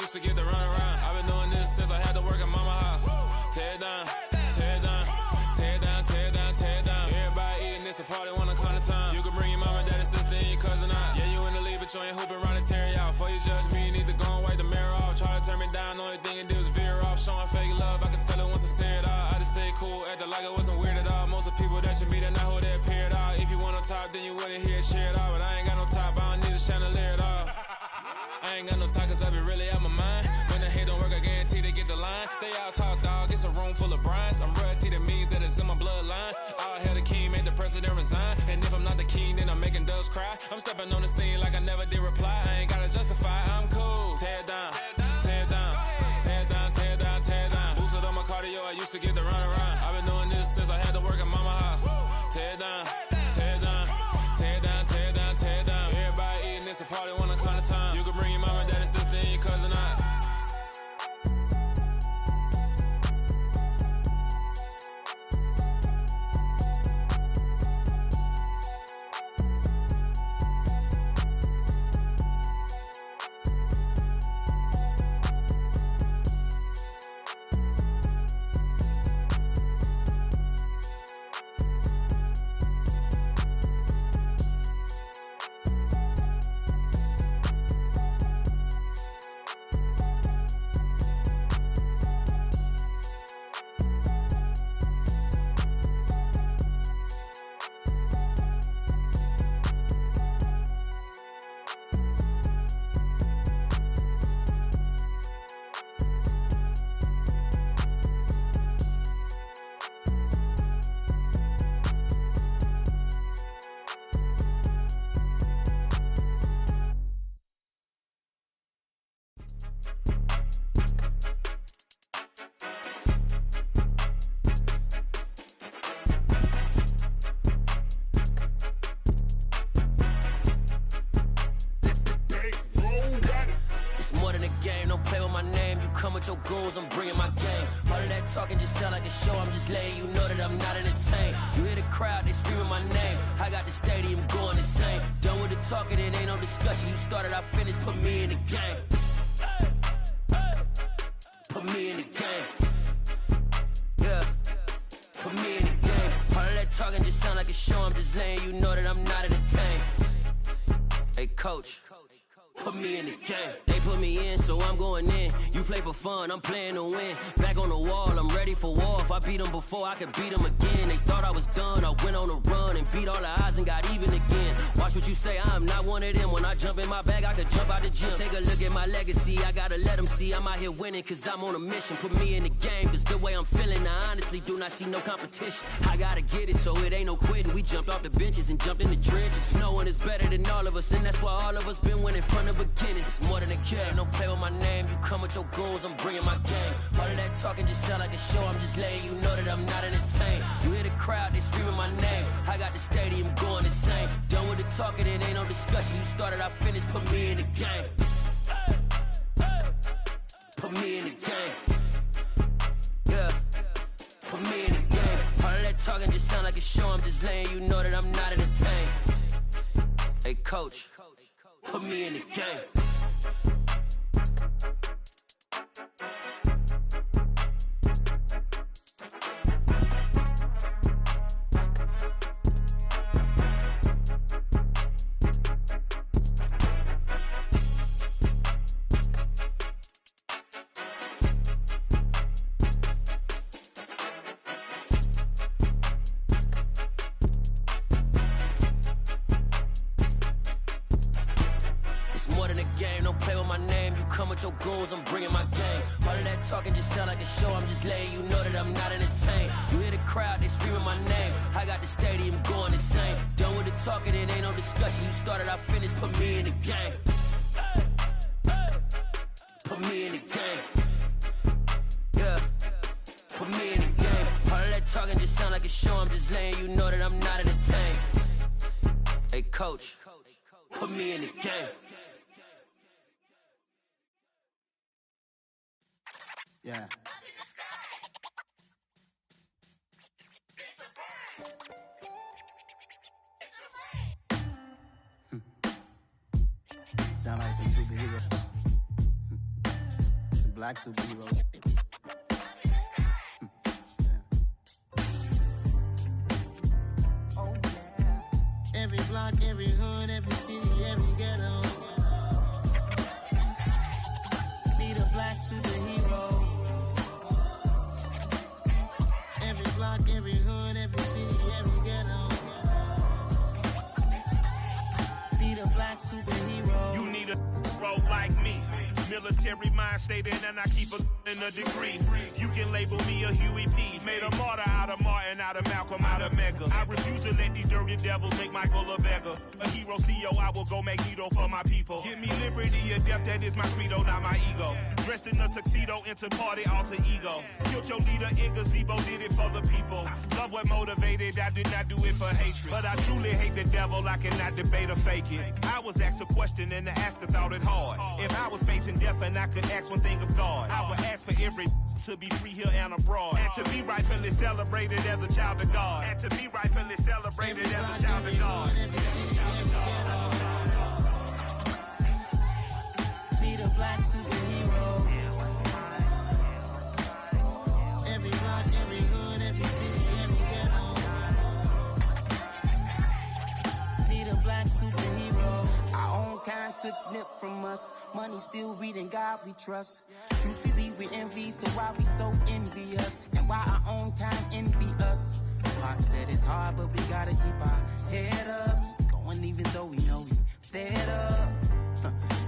used to get to run around. I've been doing this since I had to work at mama house. Tear it down, tear it down, tear it down, tear it down, tear it down. Everybody eating this a party one o'clock of time. You can bring your mama, daddy, sister, and your cousin out. Yeah, you in the lead, but you ain't hooping around and tear you out. Before you judge me, you need to go and wipe the mirror off. Try to turn me down, only thing it did was veer off. Showing fake love, I can tell it once I see it all. I just stay cool, acting like it wasn't weird at all. Most of the people that you meet are not who they appear at all. If you want on top, then you wouldn't hear it cheer at all. But I ain't got no top, I don't need a chandelier at all. I ain't got no time cause I be really out my mind. When the hate don't work, I guarantee they get the line. They all talk dog, it's a room full of brines. I'm royalty, that means that it's in my bloodline. All hail the king, made the president resign. And if I'm not the king, then I'm making doves cry. I'm stepping on the scene like I never did reply. I ain't gotta justify, I'm cool. Tear it down, tear it down, tear it down, tear it down, tear it down. Boosted on my cardio, I used to get to run around. I've been doing this since I had to work at mama house. Tear it down, tear it down, tear it down, tear it down, tear it down. Everybody eating this a party one o'clock of time. You can bring your mama, daddy, sister, and your cousin out. Your goons, I'm bringing my game. All of that talking just sound like a show. I'm just letting you know that I'm not entertained. You hear the crowd, they screaming my name. I got the stadium going insane. Done with the talking, it ain't no discussion. You started, I finished, put me in the game. Put me in the game. Yeah, put me in the game. All of that talking just sound like a show. I'm just letting you know that I'm not entertained. Hey coach, put me in the game. They put me in, so I'm going in. You play for fun, I'm playing to win. Back on the wall, I'm ready for war. If I beat them before, I could beat them again. They thought I was done, I went on a run and beat all the odds and got even again. Watch what you say, I'm not one of them. When I jump in my bag, I could jump out the gym. Take a look at my legacy, I gotta let them see I'm out here winning, cause I'm on a mission. Put me in the game, cause the way I'm feeling, I honestly do not see no competition. I gotta get it, so it ain't no quitting. We jumped off the benches and jumped in the trenches. No one is better than all of us, and that's why all of us been winning from the beginning. It's more than a game, don't play with my name. You come with your goons, I'm bringing my game. All of that talking just sound like a show. I'm just letting you know that I'm not entertained. You hear the crowd, they screaming my name. I got the stadium going insane. Done with the talking, it ain't no discussion. You started, I finished, put me in the game. Put me in the game. Yeah, put me in the game. All of that talking just sound like a show. I'm just letting you know that I'm not entertained. Hey coach, put me in the game. Your goals, I'm bringing my game. All of that talking just sound like a show. I'm just letting you know that I'm not entertained. You hear the crowd, they screaming my name. I got the stadium going insane. Done with the talking, it ain't no discussion. You started, I finished, put me in the game. Put me in the game. Yeah, put me in the game. All of that talking just sound like a show. I'm just letting you know that I'm not entertained. Hey coach, put me in the game. Yeah. Sound like some superhero. black superheroes. Oh, yeah. Every block, every hood, every city, every ghetto. Need a black superhero. Every block, every hood, every city, every ghetto. Need a black superhero. You need a role like me. Military mind stated, and I keep a in a degree. You can label me a Huey P. Made a martyr out of Martin, out of Malcolm, out of Mega. I refuse to let these dirty devils make Michael a beggar. A hero CEO, I will go Magneto for my people. Give me liberty or death, that is my credo, not my ego. Dressed in a tuxedo, into party, alter ego. Killed your leader in gazebo, did it for the people. Love what motivated, I did not do it for hatred. But I truly hate the devil, I cannot debate or fake it. I was asked a question and the asker thought it hard. If I was facing death and I could ask one thing of God, I would ask for every to be free here and abroad, and to be rightfully celebrated as a child of God, and to be rightfully celebrated as a child of God. Need a black superhero. Every block, every hood, every city, every ghetto. Need a black superhero. Our own kind took nip from us. Money still reading, God we trust. Truthfully we envy, so why we so envious? And why our own kind envy us? Pac said it's hard, but we gotta keep our head up. Going even though we know we fed up.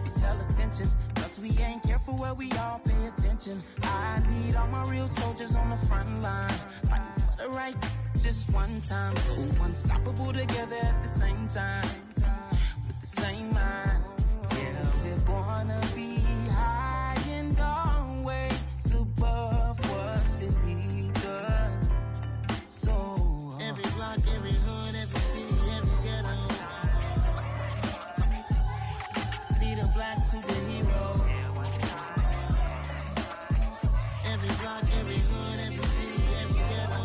It's hell attention, cause we ain't careful where we all pay attention. I need all my real soldiers on the front line, fighting for the right just one time. So unstoppable together at the same time, with the same mind. Yeah, we're born to be high and always above what's beneath us. So every block, every hood, every city, every ghetto. Need a black superhero. Every block, every hood, every city, every ghetto.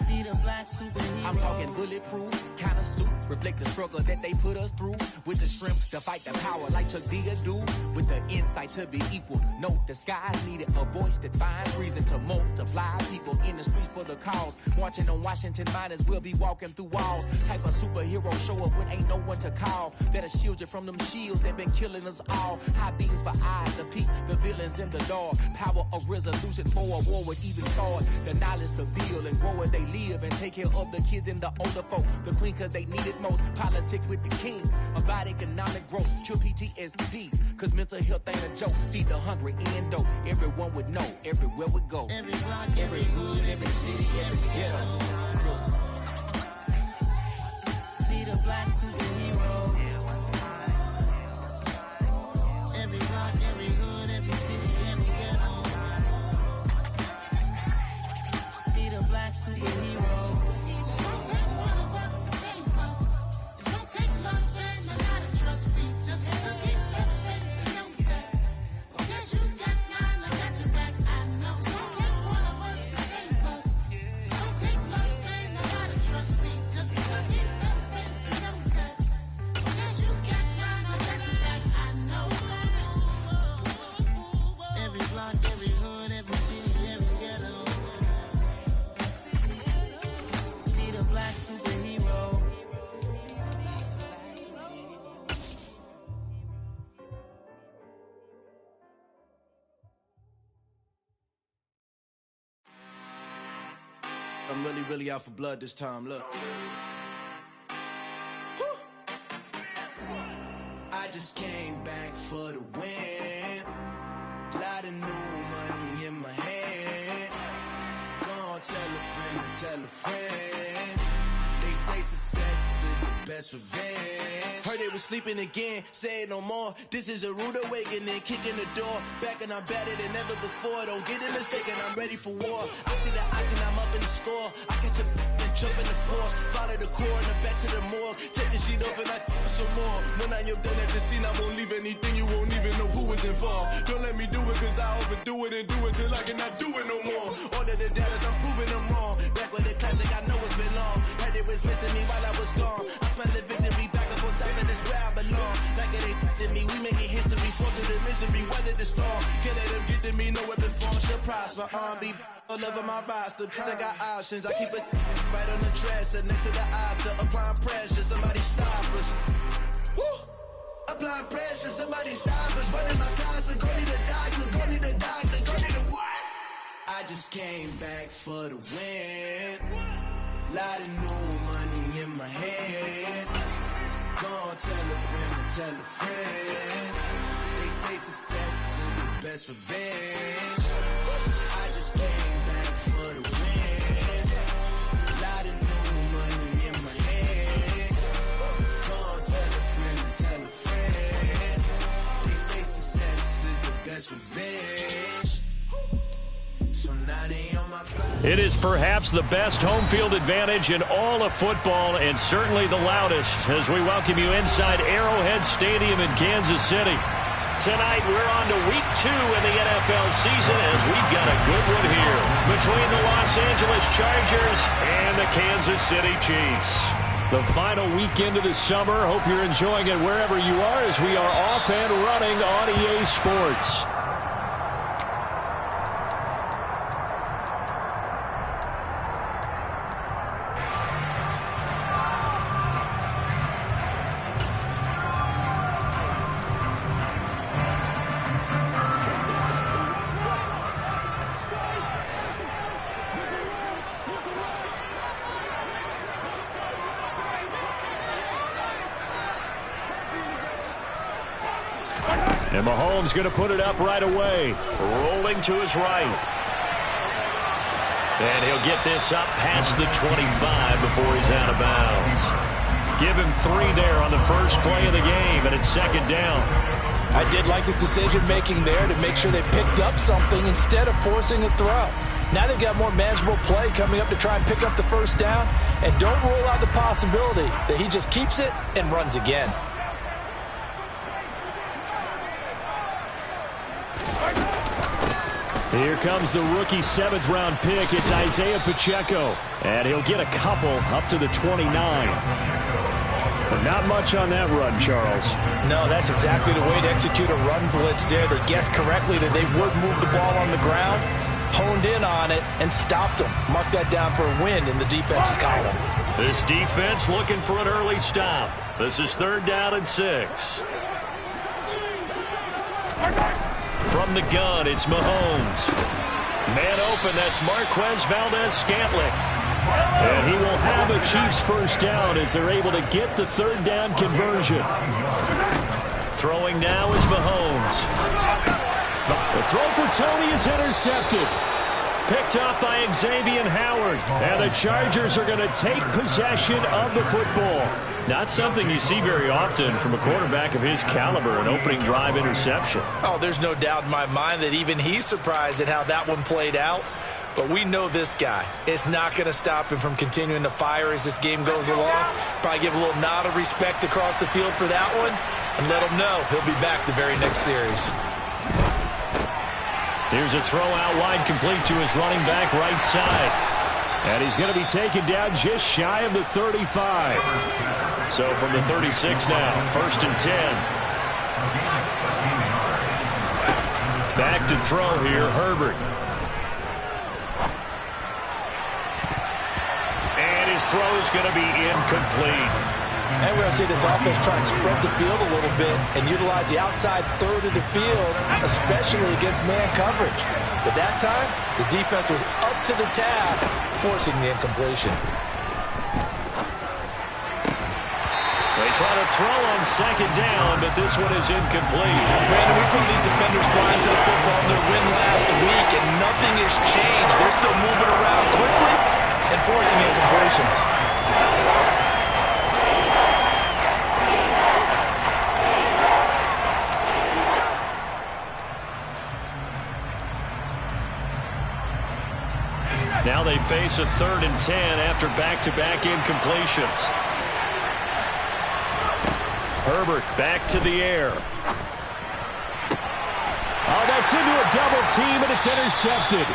Need a black superhero. I'm talking bulletproof kind of suit, reflect the struggle that they put us through, with the strength to fight the power like Chuck D do, with the insight to be equal. No disguise needed, a voice that finds reason to multiply people in the streets for the cause. Marching on Washington, might as well be walking through walls. Type of superhero show up when ain't no one to call. That'll shield you from them shields that been killing us all. High beams for eyes, the peak, the villains in the dark. Power of resolution for a war would even start. The knowledge to build and grow where they live, and take care of the kids and the older folk. The queen cause they need it most. Politics with the kings, about economic growth. Cure PTSD, cause mental health ain't a joke. Feed the hungry and dope. Everyone would know, everywhere we go. Every block, every hood, every city, every ghetto. Need a black superhero. Every block, every hood, every city, every ghetto. Need a black superhero. It's gonna take one of us to save us. It's gonna take love and a lot of trust. We just gotta keep that faith and know that. Because you got mine, I got your back, I know. It's gonna take one of us to save us. It's gonna take love and a lot of trust. We just gotta keep that faith and know that. Because you got mine, I got your back, I know. Every block, every hood, every city, every ghetto. Need a black superhero. I'm really out for blood this time, look. I just came back for the win. Lot of new money in my hand. Gonna tell a friend to tell a friend. They say success is the best revenge. Heard they was sleeping again, say it no more. This is a rude awakening, kicking the door. Back and I'm better than ever before. Don't get it mistaken, I'm ready for war. I see the ice and I'm up in the score. I catch a and jump in the course. Follow the core and the back to the morgue. Take the sheet off and I some more. When I am done at the scene, I won't leave anything. You won't even know who was involved. Don't let me do it cause I overdo it and do it till I cannot do it no more. All of the doubters, I'm proving them wrong. Back with the classic, I know it's been long. Heard they was missing me while I was gone. I smell the victory back up on top and it's where I belong. Like it ain't me, we making history, fall through the misery, weather the storm. Can't let them get to me, no weapon form shall prosper. Be all over my roster. I got options, I keep it right on the dresser next to the Oscar. Applying pressure, somebody stop us. Woo! Applying pressure, somebody stop us. Running my closet, go need a doctor, go need a doctor, go need a what? I just came back for the win. Lot of new money in my hand. Gonna tell a friend to tell a friend. They say success is the best revenge. I just came back for the win. Lot of new money in my hand. Gonna tell a friend to tell a friend. They say success is the best revenge. So now they on my back. It is perhaps the best home field advantage in all of football, and certainly the loudest, as we welcome you inside Arrowhead Stadium in Kansas City. Tonight, we're on to week 2 in the NFL season, as we've got a good one here between the Los Angeles Chargers and the Kansas City Chiefs. The final weekend of the summer. Hope you're enjoying it wherever you are, as we are off and running on EA Sports. And Mahomes going to put it up right away. Rolling to his right. And he'll get this up past the 25 before he's out of bounds. Give him 3 there on the first play of the game, and it's second down. I did like his decision-making there to make sure they picked up something instead of forcing a throw. Now they've got more manageable play coming up to try and pick up the first down. And don't rule out the possibility that he just keeps it and runs again. Here comes the rookie 7th-round pick. It's Isaiah Pacheco. And he'll get a couple up to the 29. But not much on that run, Charles. No, that's exactly the way to execute a run blitz there. They guessed correctly that they would move the ball on the ground, honed in on it, and stopped them. Mark that down for a win in the defense's column. This defense looking for an early stop. This is 3rd down and 6. From the gun, it's Mahomes. Man open, that's Marquez Valdez-Scantling. And he will have a Chiefs first down as they're able to get the 3rd down conversion. Throwing now is Mahomes. The throw for Tony is intercepted. Picked off by Xavier Howard. And the Chargers are going to take possession of the football. Not something you see very often from a quarterback of his caliber, an opening drive interception. Oh, there's no doubt in my mind that even he's surprised at how that one played out. But we know this guy is not going to stop him from continuing to fire as this game goes along. Probably give a little nod of respect across the field for that one and let him know he'll be back the very next series. Here's a throw out wide, complete to his running back right side. And he's going to be taken down just shy of the 35. So from the 36 now, 1st and 10. Back to throw here, Herbert. And his throw is going to be incomplete. And we're going to see this offense try and spread the field a little bit and utilize the outside 3rd of the field, especially against man coverage. But that time, the defense was up to the task, forcing the incompletion. They try to throw on 2nd down, but this one is incomplete. Brandon, we saw these defenders flying to the football in their win last week, and nothing has changed. They're still moving around quickly and forcing incompletions. Now they face a 3rd and 10 after back-to-back incompletions. Herbert back to the air. Oh, that's into a double team, and it's intercepted.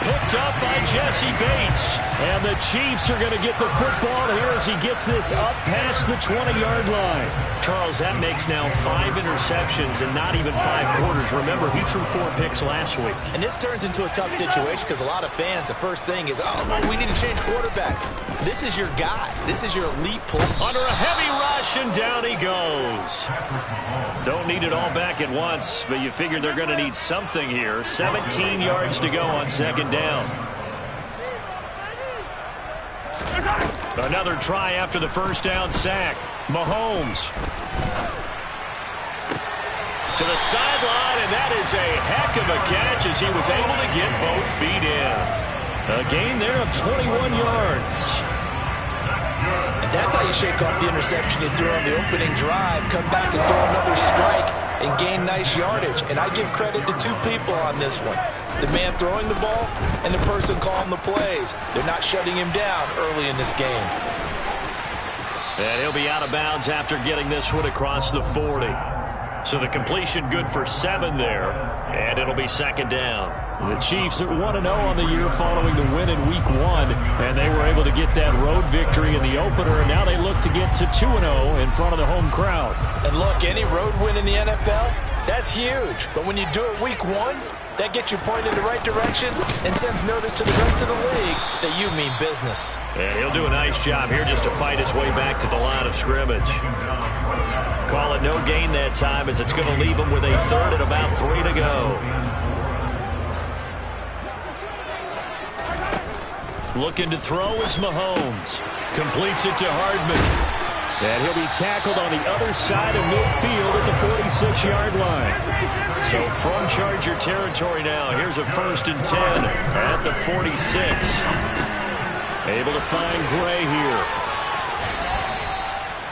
picked up by Jesse Bates. And the Chiefs are going to get the football here as he gets this up past the 20-yard line. Charles, that makes now 5 interceptions and not even 5 quarters. Remember, he threw 4 picks last week. And this turns into a tough situation because a lot of fans, the first thing is, we need to change quarterbacks. This is your guy. This is your elite player. Under a heavy rush, and down he goes. Don't need it all back at once, but you figure they're going to need something here. 17 yards to go on second down. Another try after the first down sack. Mahomes to the sideline, and that is a heck of a catch as he was able to get both feet in. A gain there of 21 yards. And that's how you shake off the interception you threw on the opening drive, come back and throw another strike and gain nice yardage. And I give credit to 2 people on this one. The man throwing the ball and the person calling the plays. They're not shutting him down early in this game. And he'll be out of bounds after getting this one across the 40. So the completion good for 7 there, and it'll be second down. The Chiefs at 1-0 on the year following the win in Week 1, and they were able to get that road victory in the opener, and now they look to get to 2-0 in front of the home crowd. And look, any road win in the NFL, that's huge. But when you do it Week 1, that gets you pointed in the right direction and sends notice to the rest of the league that you mean business. And he'll do a nice job here just to fight his way back to the line of scrimmage. Call it no gain that time as it's going to leave him with a third and about 3 to go. Looking to throw is Mahomes. Completes it to Hardman. And he'll be tackled on the other side of midfield at the 46-yard line. So from Charger territory now, here's a 1st and 10 at the 46. Able to find Gray here.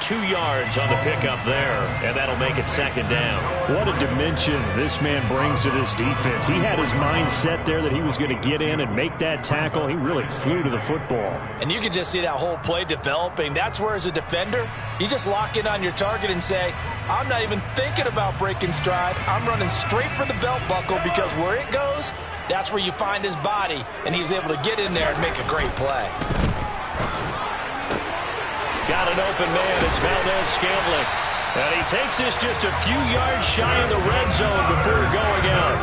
2 yards on the pickup there, and that'll make it second down. What a dimension this man brings to this defense. He had his mind set there that he was going to get in and make that tackle. He really flew to the football. And you can just see that whole play developing. That's where, as a defender, you just lock in on your target and say, I'm not even thinking about breaking stride. I'm running straight for the belt buckle because where it goes, that's where you find his body. And he was able to get in there and make a great play. Got an open man. It's Valdez-Scantling. And he takes this just a few yards shy of the red zone before going out.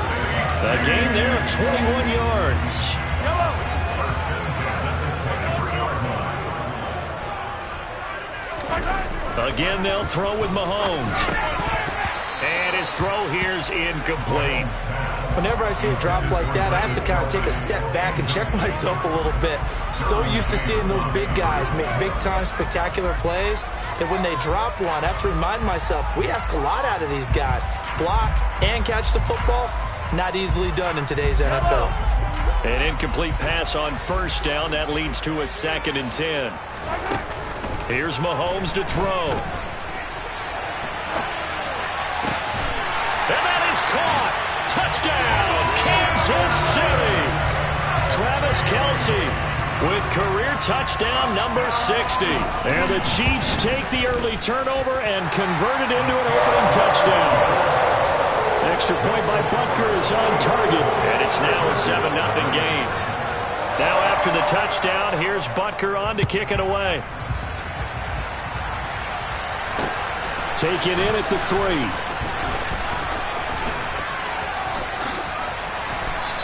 A gain there of 21 yards. Again, they'll throw with Mahomes. And his throw here's incomplete. Whenever I see a drop like that, I have to kind of take a step back and check myself a little bit. So used to seeing those big guys make big-time spectacular plays that when they drop one, I have to remind myself, we ask a lot out of these guys. Block and catch the football, not easily done in today's NFL. An incomplete pass on first down. That leads to a 2nd and 10. Here's Mahomes to throw. And that is caught. Touchdown, Kansas City. Travis Kelce with career touchdown number 60. And the Chiefs take the early turnover and convert it into an opening touchdown. Extra point by Butker is on target, and it's now a 7-0 game. Now after the touchdown, here's Butker on to kick it away. Taken in at the 3.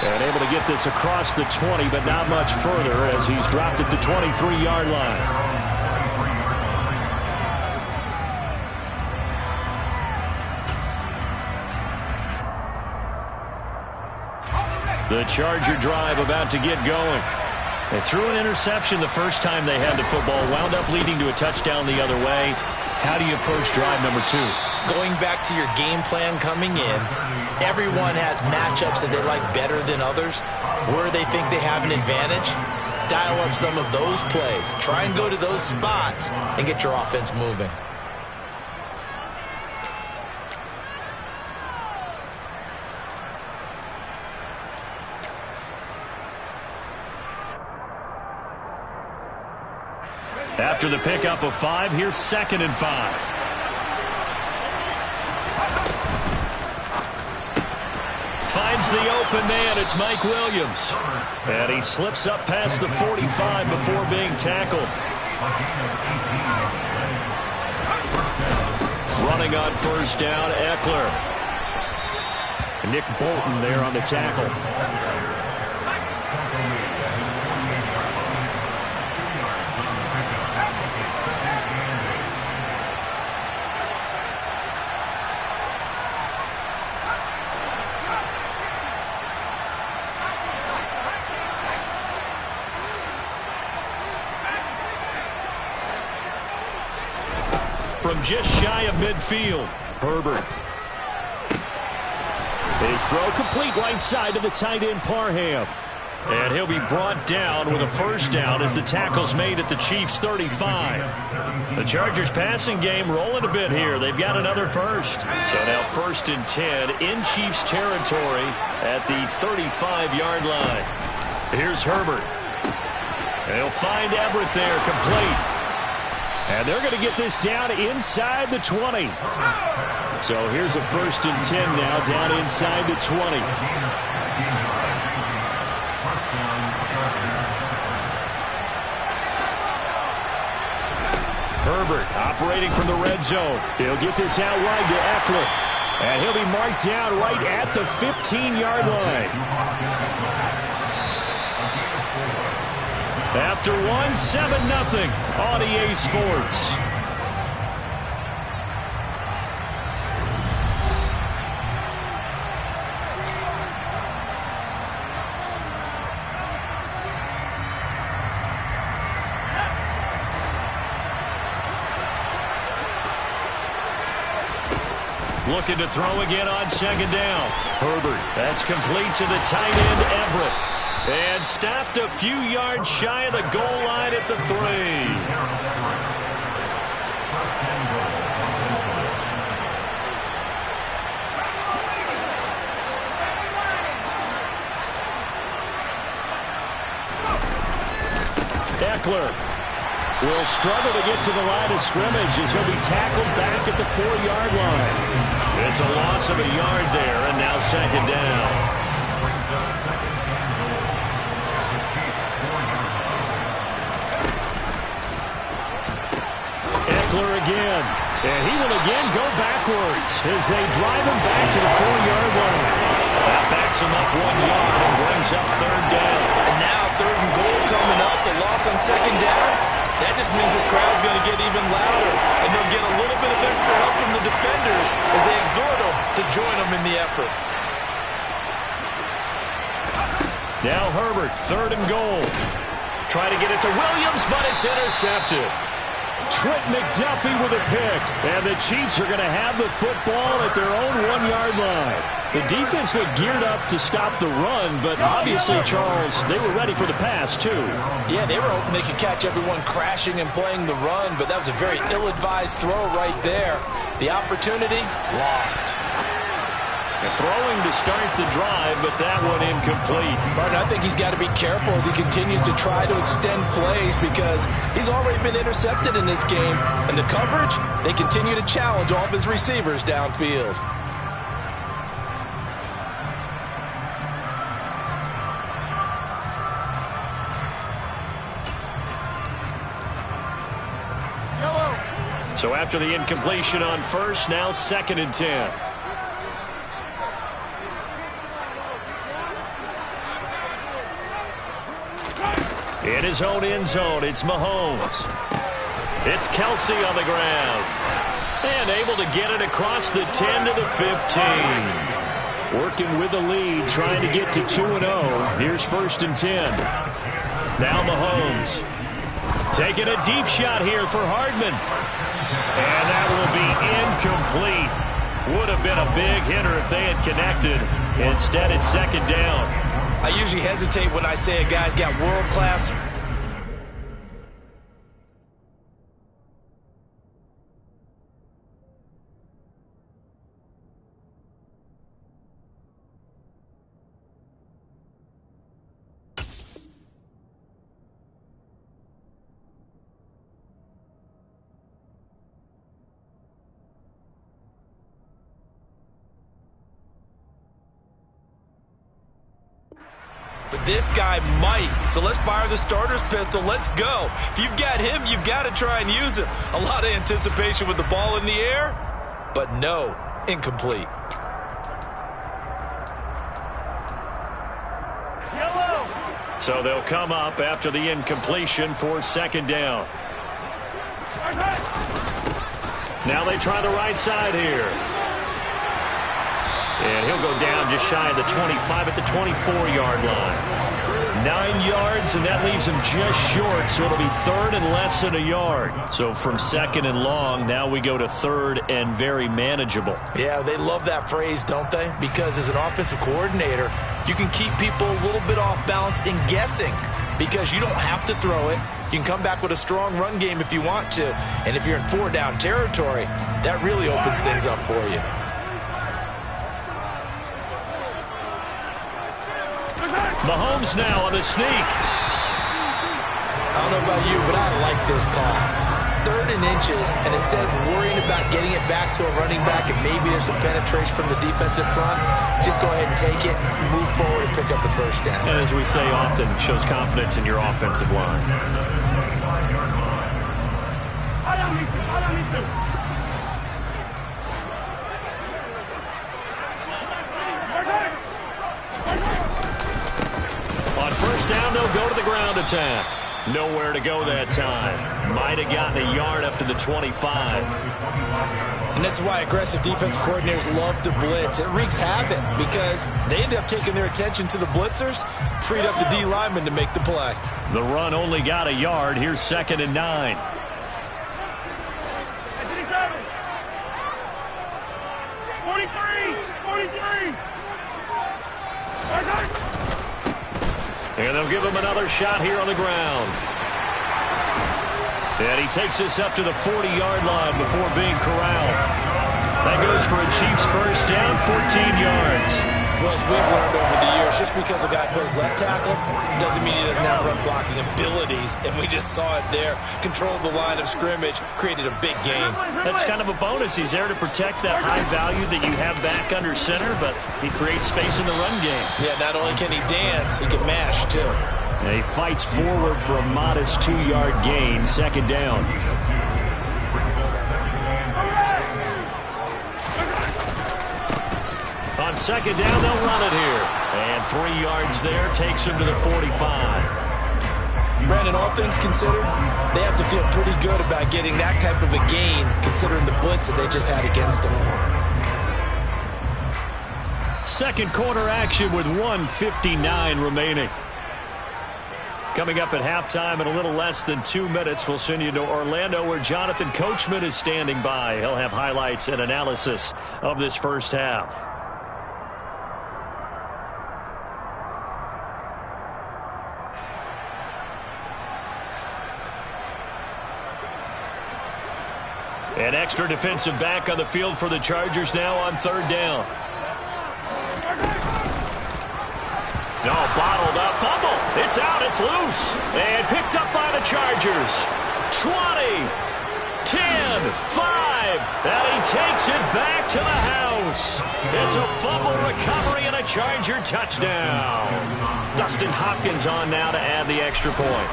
And able to get this across the 20, but not much further as he's dropped it to 23-yard line. The Charger drive about to get going. They threw an interception the first time they had the football, wound up leading to a touchdown the other way. How do you approach drive number 2? Going back to your game plan coming in, everyone has matchups that they like better than others. Where they think they have an advantage, dial up some of those plays. Try and go to those spots and get your offense moving. After the pickup of 5, here's 2nd and 5. Finds the open man. It's Mike Williams. And he slips up past the 45 before being tackled. Running on first down, Eckler. Nick Bolton there on the tackle. From just shy of midfield, Herbert. His throw complete right side to the tight end Parham. And he'll be brought down with a first down as the tackle's made at the Chiefs' 35. The Chargers passing game rolling a bit here. They've got another first. So now 1st and 10 in Chiefs territory at the 35-yard line. Here's Herbert. And he'll find Everett there complete. And they're going to get this down inside the 20. So here's a 1st and 10 now down inside the 20. Herbert operating from the red zone. He'll get this out wide to Eckler. And he'll be marked down right at the 15-yard line. After 1, 7-0 on EA Sports. Looking to throw again on 2nd down. Herbert, that's complete to the tight end Everett. And stopped a few yards shy of the goal line at the 3. Eckler will struggle to get to the line of scrimmage as he'll be tackled back at the 4-yard line. It's a loss of a yard there, and now 2nd down. Eckler again, and he will again go backwards as they drive him back to the 4-yard line. That backs him up 1 yard and brings up 3rd down. And now 3rd and goal coming up, the loss on 2nd down. That just means this crowd's going to get even louder, and they'll get a little bit of extra help from the defenders as they exhort them to join them in the effort. Now Herbert, 3rd and goal. Try to get it to Williams, but it's intercepted. Trent McDuffie with a pick, and the Chiefs are going to have the football at their own 1-yard line. The defense looked geared up to stop the run, but obviously, Charles, they were ready for the pass, too. Yeah, they were hoping they could catch everyone crashing and playing the run, but that was a very ill-advised throw right there. The opportunity, lost. Throwing to start the drive, but that one incomplete. Martin, I think he's got to be careful as he continues to try to extend plays because he's already been intercepted in this game. And the coverage, they continue to challenge all of his receivers downfield. So after the incompletion on first, now 2nd and 10. In his own end zone, it's Mahomes. It's Kelsey on the ground. And able to get it across the 10 to the 15. Working with the lead, trying to get to 2-0. Here's 1st and 10. Now Mahomes. Taking a deep shot here for Hardman. And that will be incomplete. Would have been a big hitter if they had connected. Instead, it's 2nd down. I usually hesitate when I say a guy's got world-class. but this guy might. So let's fire the starter's pistol. Let's go. If you've got him, you've got to try and use him. A lot of anticipation with the ball in the air, but no, incomplete. So they'll come up after the incompletion for second down. Now they try the right side here. And he'll go down just shy of the 25 at the 24-yard line. 9 yards, and that leaves him just short, so it'll be third and less than a yard. So from second and long, now we go to third and very manageable. Yeah, they love that phrase, don't they? Because as an offensive coordinator, you can keep people a little bit off balance and guessing because you don't have to throw it. You can come back with a strong run game if you want to. And if you're in 4-down territory, that really opens things up for you. Mahomes now on the sneak. I don't know about you, but I like this call. 3rd and inches, and instead of worrying about getting it back to a running back and maybe there's some penetration from the defensive front, just go ahead and take it, move forward, and pick up the first down. And as we say often, shows confidence in your offensive line. On first down, they'll go to the ground attack. Nowhere to go that time. Might have gotten a yard up to the 25. And this is why aggressive defense coordinators love to blitz. It wreaks havoc because they end up taking their attention to the blitzers, freed up the D lineman to make the play. The run only got a yard. Here's 2nd and 9. And they'll give him another shot here on the ground. And he takes us up to the 40-yard line before being corralled. That goes for a Chiefs first down, 14 yards. Well, as we've learned over the years, just because a guy plays left tackle doesn't mean he doesn't have run blocking abilities. And we just saw it there. Controlled the line of scrimmage, created a big gain. That's kind of a bonus. He's there to protect that high value that you have back under center, but he creates space in the run game. Yeah, not only can he dance, he can mash, too. And he fights forward for a modest 2-yard gain, 2nd down. On 2nd down, they'll run it here. And 3 yards there takes him to the 45. Brandon, all things considered, they have to feel pretty good about getting that type of a gain considering the blitz that they just had against them. Second quarter action with 1:59 remaining. Coming up at halftime in a little less than 2 minutes, we'll send you to Orlando where Jonathan Coachman is standing by. He'll have highlights and analysis of this first half. An extra defensive back on the field for the Chargers now on 3rd down. No, bottled up. Fumble. It's out. It's loose. And picked up by the Chargers. 20, 10, 5. And he takes it back to the house. It's a fumble recovery and a Charger touchdown. Dustin Hopkins on now to add the extra point.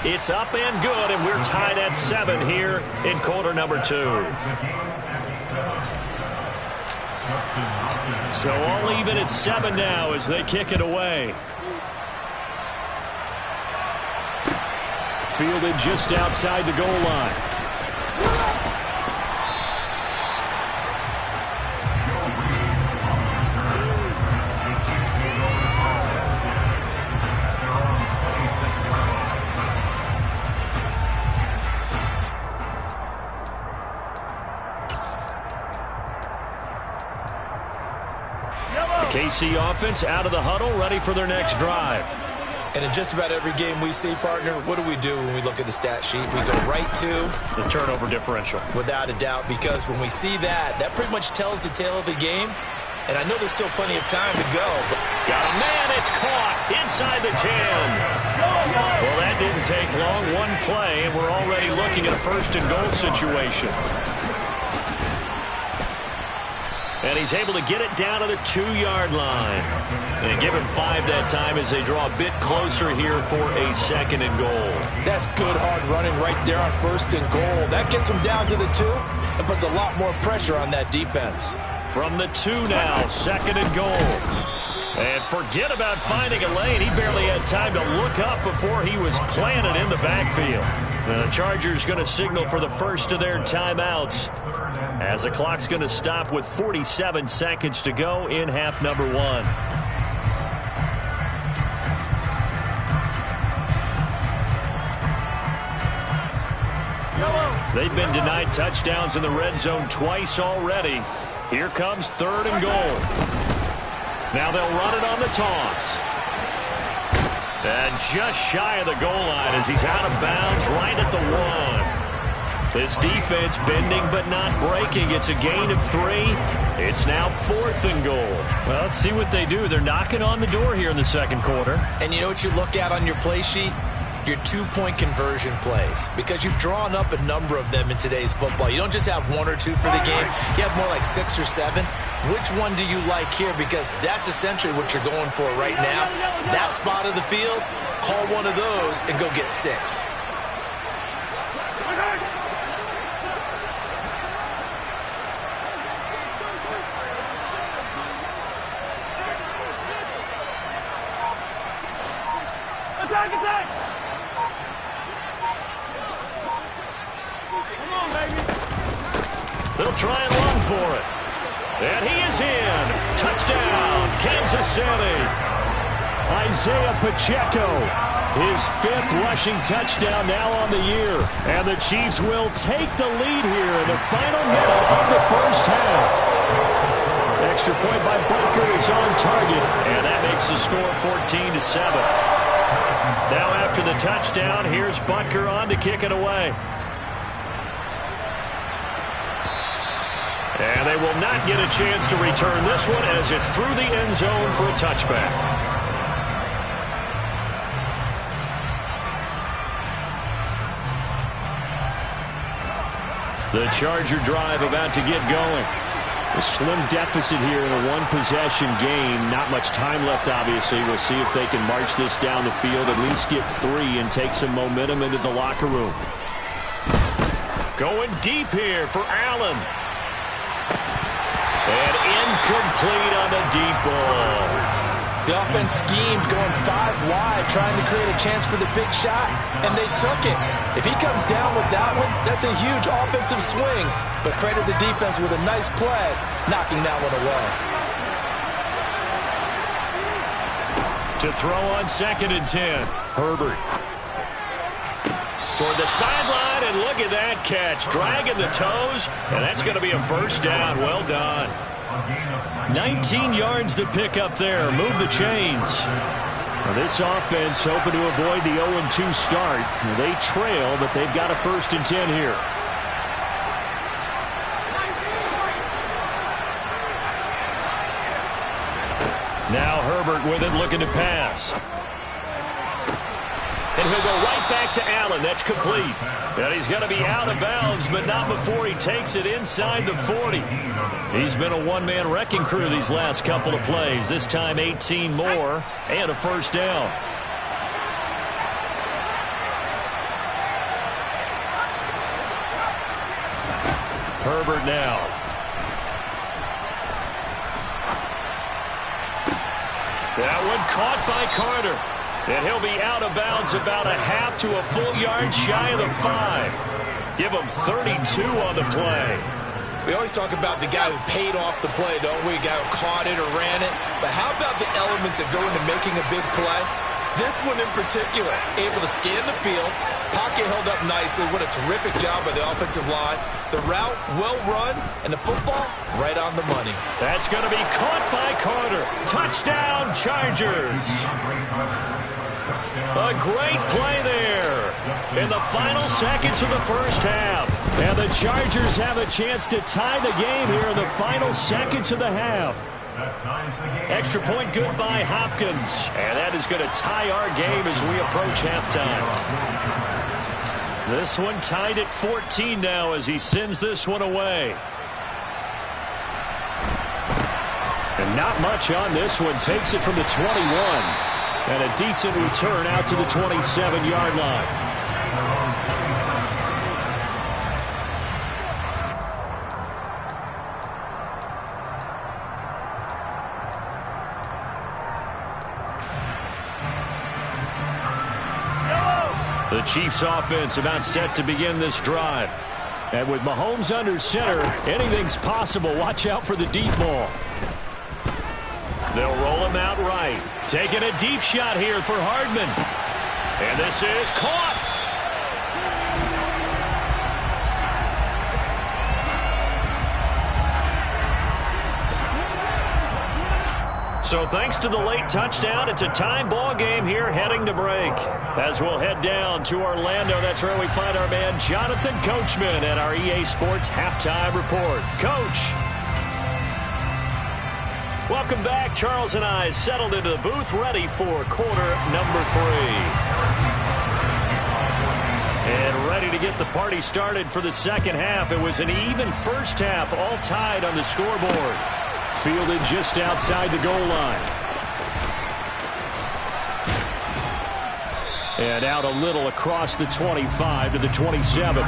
It's up and good, and we're tied at 7 here in quarter number 2. So all even at 7 now as they kick it away. Fielded just outside the goal line. KC offense out of the huddle, ready for their next drive. And in just about every game we see, partner, what do we do when we look at the stat sheet? We go right to the turnover differential. Without a doubt, because when we see that, that pretty much tells the tale of the game. And I know there's still plenty of time to go. But got a man, it's caught inside the 10. Well, that didn't take long. One play, and we're already looking at a 1st and goal situation. And he's able to get it down to the 2-yard line. And give him 5 that time as they draw a bit closer here for a 2nd and goal. That's good hard running right there on 1st and goal. That gets him down to the 2 and puts a lot more pressure on that defense. From the 2 now, 2nd and goal. And forget about finding a lane. He barely had time to look up before he was planted in the backfield. The Chargers going to signal for the first of their timeouts as the clock's going to stop with 47 seconds to go in half number 1. They've been denied touchdowns in the red zone twice already. Here comes 3rd and goal. Now they'll run it on the toss. And just shy of the goal line as he's out of bounds right at the 1. This defense bending but not breaking. It's a gain of 3. It's now 4th and goal. Well, let's see what they do. They're knocking on the door here in the 2nd quarter. And you know what you look at on your play sheet? Your 2-point conversion plays, because you've drawn up a number of them in today's football. You don't just have 1 or 2 for the game. You have more like 6 or 7. Which one do you like here? Because that's essentially what you're going for right now. That spot of the field, call one of those and go get 6. Attack! They'll try and run for it. And he is in. Touchdown, Kansas City. Isaiah Pacheco, his 5th rushing touchdown now on the year. And the Chiefs will take the lead here in the final minute of the first half. Extra point by Butker is on target, and that makes the score 14-7. Now after the touchdown, here's Butker on to kick it away. And they will not get a chance to return this one as it's through the end zone for a touchback. The Charger drive about to get going. A slim deficit here in a 1-possession game. Not much time left, obviously. We'll see if they can march this down the field, at least get 3 and take some momentum into the locker room. Going deep here for Allen. And incomplete on the deep ball. The offense schemed, going 5 wide, trying to create a chance for the big shot, and they took it. If he comes down with that one, that's a huge offensive swing. But credit the defense with a nice play, knocking that one away. To throw on 2nd and 10, Herbert. Toward the sideline, and look at that catch. Dragging the toes, and that's going to be a first down. Well done. 19 yards to pick up there. Move the chains. Now this offense hoping to avoid the 0-2 start. They trail, but they've got a 1st and 10 here. Now Herbert with it, looking to pass. And he'll go right back to Allen. That's complete. And he's going to be out of bounds, but not before he takes it inside the 40. He's been a one-man wrecking crew these last couple of plays. This time 18 more and a first down. Herbert now. That one caught by Carter. And he'll be out of bounds about a half to a full yard shy of the 5. Give him 32 on the play. We always talk about the guy who paid off the play, don't we? The guy who caught it or ran it. But how about the elements that go into making a big play? This one in particular, able to scan the field, pocket held up nicely. What a terrific job by the offensive line. The route, well run, and the football, right on the money. That's going to be caught by Carter. Touchdown, Chargers. A great play there in the final seconds of the first half. And the Chargers have a chance to tie the game here in the final seconds of the half. Extra point good by Hopkins. And that is going to tie our game as we approach halftime. This one tied at 14 now as he sends this one away. And not much on this one. Takes it from the 21. And a decent return out to the 27-yard line. The Chiefs offense about set to begin this drive. And with Mahomes under center, anything's possible. Watch out for the deep ball. They'll roll him out right. Taking a deep shot here for Hardman. And this is caught. So thanks to the late touchdown, it's a time ball game here heading to break. As we'll head down to Orlando, that's where we find our man Jonathan Coachman at our EA Sports Halftime Report. Coach. Welcome back. Charles and I settled into the booth, ready for quarter number 3. And ready to get the party started for the second half. It was an even first half, all tied on the scoreboard. Fielded just outside the goal line. And out a little across the 25 to the 27.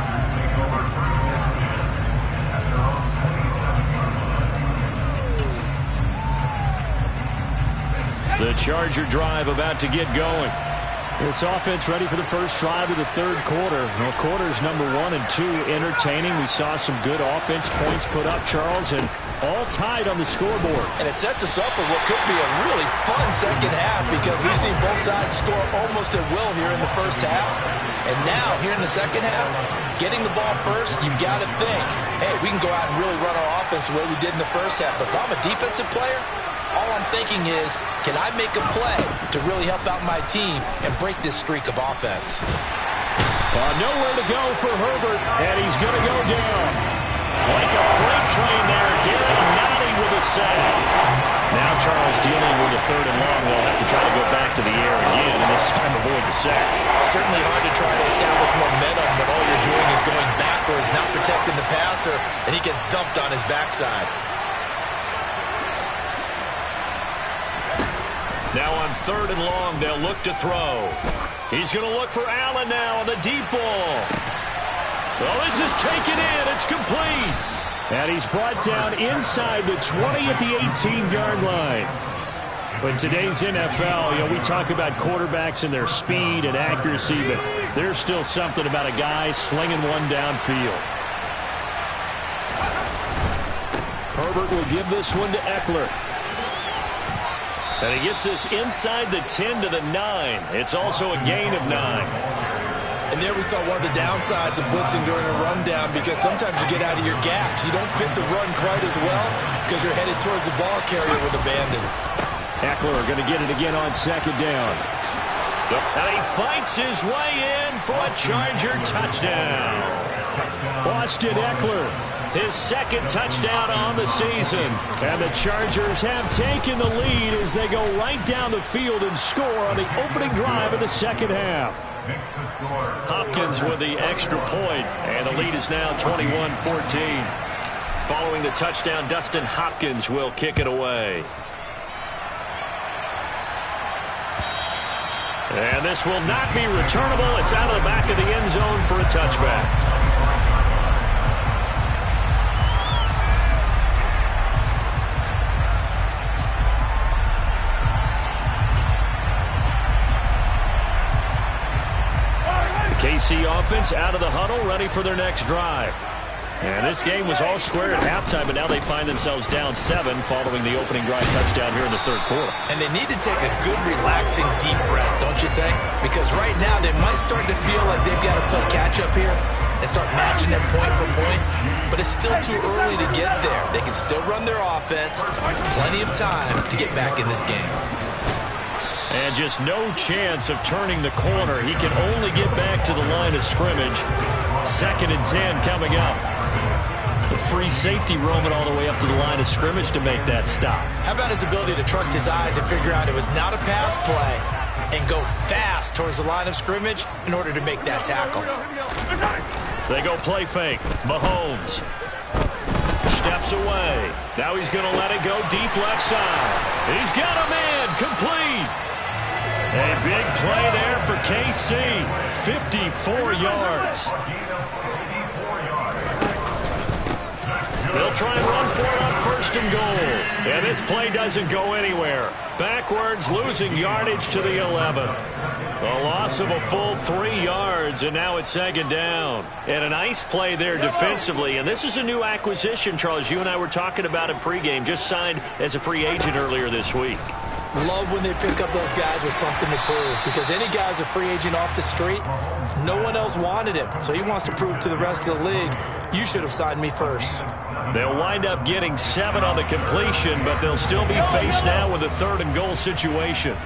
The Charger drive about to get going. This offense ready for the first drive of the third quarter. Well, quarters number 1 and 2 entertaining. We saw some good offense points put up, Charles, and all tied on the scoreboard. And it sets us up for what could be a really fun second half because we've seen both sides score almost at will here in the first half. And now, here in the second half, getting the ball first, you've got to think, hey, we can go out and really run our offense the way we did in the first half. But if I'm a defensive player, all I'm thinking is, can I make a play to really help out my team and break this streak of offense? Nowhere to go for Herbert, and he's going to go down. Like a freight train there, Derek Nottie with a sack. Now Charles dealing with a third and long. They'll have to try to go back to the air again, and this time avoid the sack. Certainly hard to try to establish momentum when all you're doing is going backwards, not protecting the passer, and he gets dumped on his backside. Now on third and long, they'll look to throw. He's going to look for Allen now on the deep ball. So this is taken in. It's complete. And he's brought down inside the 20 at the 18-yard line. But today's NFL, we talk about quarterbacks and their speed and accuracy, but there's still something about a guy slinging one downfield. Herbert will give this one to Eckler. And he gets this inside the 10 to the 9. It's also a gain of 9. And there we saw one of the downsides of blitzing during a rundown because sometimes you get out of your gaps. You don't fit the run quite as well because you're headed towards the ball carrier with abandon. Eckler going to get it again on second down. And he fights his way in for a Charger touchdown. Austin Eckler, his second touchdown on the season. And the Chargers have taken the lead as they go right down the field and score on the opening drive of the second half. Hopkins with the extra point, and the lead is now 21-14. Following the touchdown, Dustin Hopkins will kick it away. And this will not be returnable. It's out of the back of the end zone for a touchback. KC offense out of the huddle, ready for their next drive. And this game was all square at halftime, but now they find themselves down 7 following the opening drive touchdown here in the third quarter. And they need to take a good, relaxing, deep breath, don't you think? Because right now they might start to feel like they've got to play catch-up here and start matching them point for point. But it's still too early to get there. They can still run their offense. Plenty of time to get back in this game. And just no chance of turning the corner. He can only get back to the line of scrimmage. 2nd and 10 coming up. The free safety roaming all the way up to the line of scrimmage to make that stop. How about his ability to trust his eyes and figure out it was not a pass play and go fast towards the line of scrimmage in order to make that tackle. They go play fake. Mahomes. steps away. Now he's going to let it go deep left side. He's got a man complete. A big play there for KC. 54 yards. They'll try and run for it on 1st and goal. And this play doesn't go anywhere. Backwards, losing yardage to the 11. A loss of a full 3 yards, and now it's 2nd down. And a nice play there defensively. And this is a new acquisition, Charles. You and I were talking about it pregame. Just signed as a free agent earlier this week. Love when they pick up those guys with something to prove, because any guy's a free agent off the street, no one else wanted him. So he wants to prove to the rest of the league, you should have signed me first. They'll wind up getting 7 on the completion, but they'll still be faced now with a 3rd and goal situation.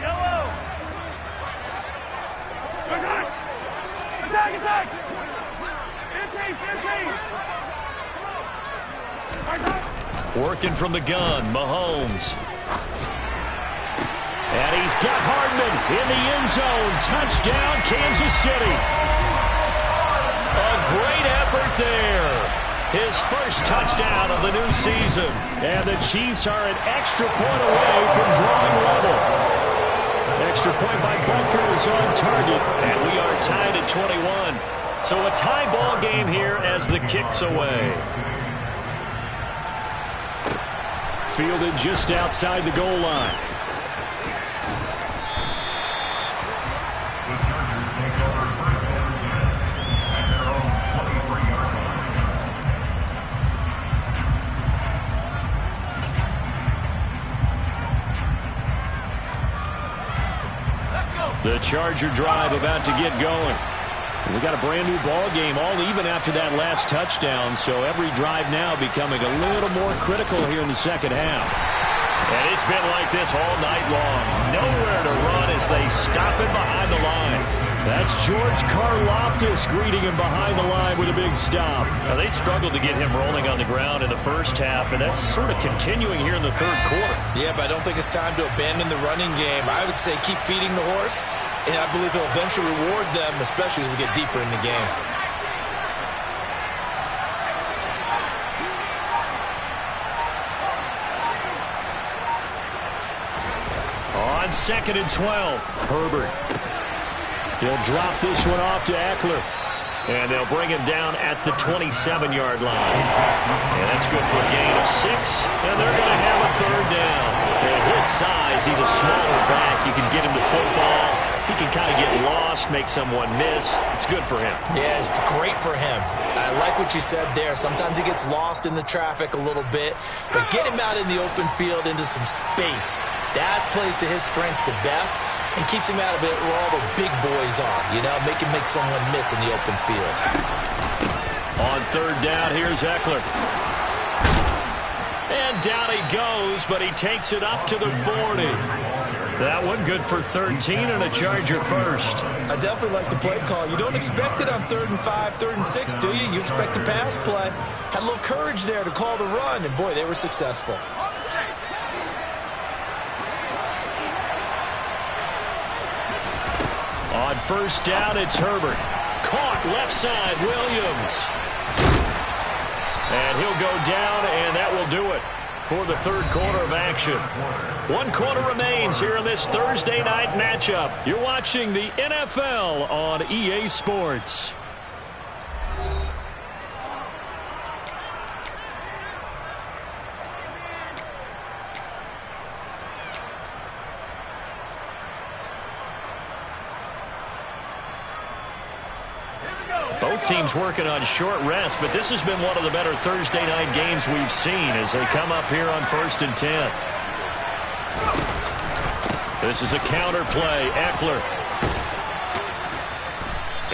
Working from the gun, Mahomes. And he's got Hardman in the end zone. Touchdown, Kansas City. A great effort there. His first touchdown of the new season. And the Chiefs are an extra point away from drawing level. Extra point by Bunker is on target. And we are tied at 21. So a tie ball game here as the kick's away. Fielded just outside the goal line. The Charger drive about to get going. We got a brand new ball game, all even after that last touchdown, so every drive now becoming a little more critical here in the 2nd half. And it's been like this all night long. Nowhere to run as they stop it behind the line. That's George Karlaftis greeting him behind the line with a big stop. Now, they struggled to get him rolling on the ground in the 1st half, and that's sort of continuing here in the 3rd quarter. Yeah, but I don't think it's time to abandon the running game. I would say keep feeding the horse, and I believe he'll eventually reward them, especially as we get deeper in the game. On 2nd and 12, Herbert. He'll drop this one off to Eckler. And they'll bring him down at the 27-yard line. And that's good for a gain of 6. And they're going to have a 3rd down. At his size, he's a smaller back. You can get him to football. He can kind of get lost, make someone miss. It's good for him. Yeah, it's great for him. I like what you said there. Sometimes he gets lost in the traffic a little bit. But get him out in the open field into some space. That plays to his strengths the best and keeps him out of it where all the big boys are. You know, make him make someone miss in the open field. On 3rd down, here's Eckler. And down he goes, but he takes it up to the 40. That one good for 13 and a Charger first. I definitely like the play call. You don't expect it on 3rd and 5, 3rd and 6, do you? You expect a pass play. Had a little courage there to call the run, and boy, they were successful. On 1st down, it's Herbert. Caught left side, Williams. And he'll go down, and that will do it for the 3rd quarter of action. 1 quarter remains here in this Thursday night matchup. You're watching the NFL on EA Sports. Both teams working on short rest, but this has been one of the better Thursday night games we've seen as they come up here on 1st and 10. This is a counter play. Eckler.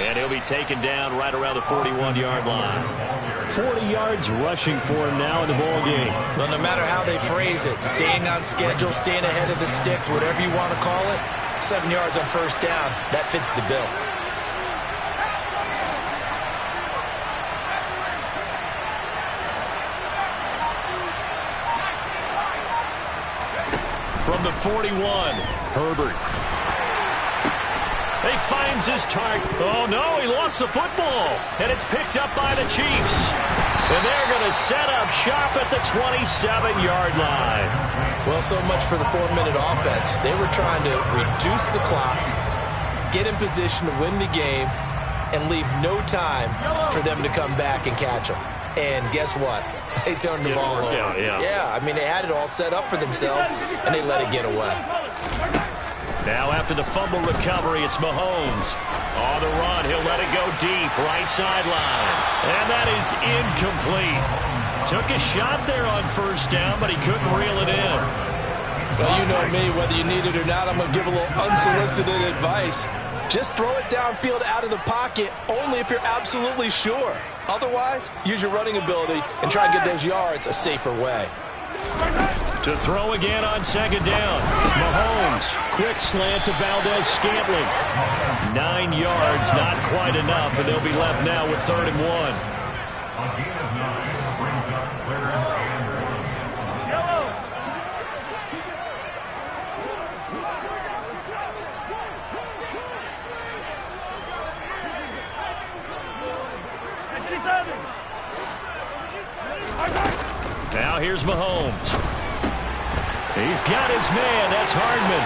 And he'll be taken down right around the 41-yard line. 40 yards rushing for him now in the ball game. Well, no matter how they phrase it, staying on schedule, staying ahead of the sticks, whatever you want to call it, 7 yards on 1st down, that fits the bill. From the 41, Herbert. He finds his target. Oh, no, he lost the football. And it's picked up by the Chiefs. And they're going to set up shop at the 27-yard line. Well, so much for the 4-minute offense. They were trying to reduce the clock, get in position to win the game, and leave no time for them to come back and catch them. And guess what? They turned the ball over. Yeah, I mean, they had it all set up for themselves, and they let it get away. Now after the fumble recovery, it's Mahomes. On the run, he'll let it go deep, right sideline. And that is incomplete. Took a shot there on first down, but he couldn't reel it in. Well, you know me, whether you need it or not, I'm going to give a little unsolicited advice. Just throw it downfield out of the pocket only if you're absolutely sure. Otherwise, use your running ability and try and get those yards a safer way. To throw again on second down. Mahomes, quick slant to Valdez-Scantling. 9 yards, not quite enough, and they'll be left now with 3rd and 1. Now here's Mahomes. He's got his man. That's Hardman.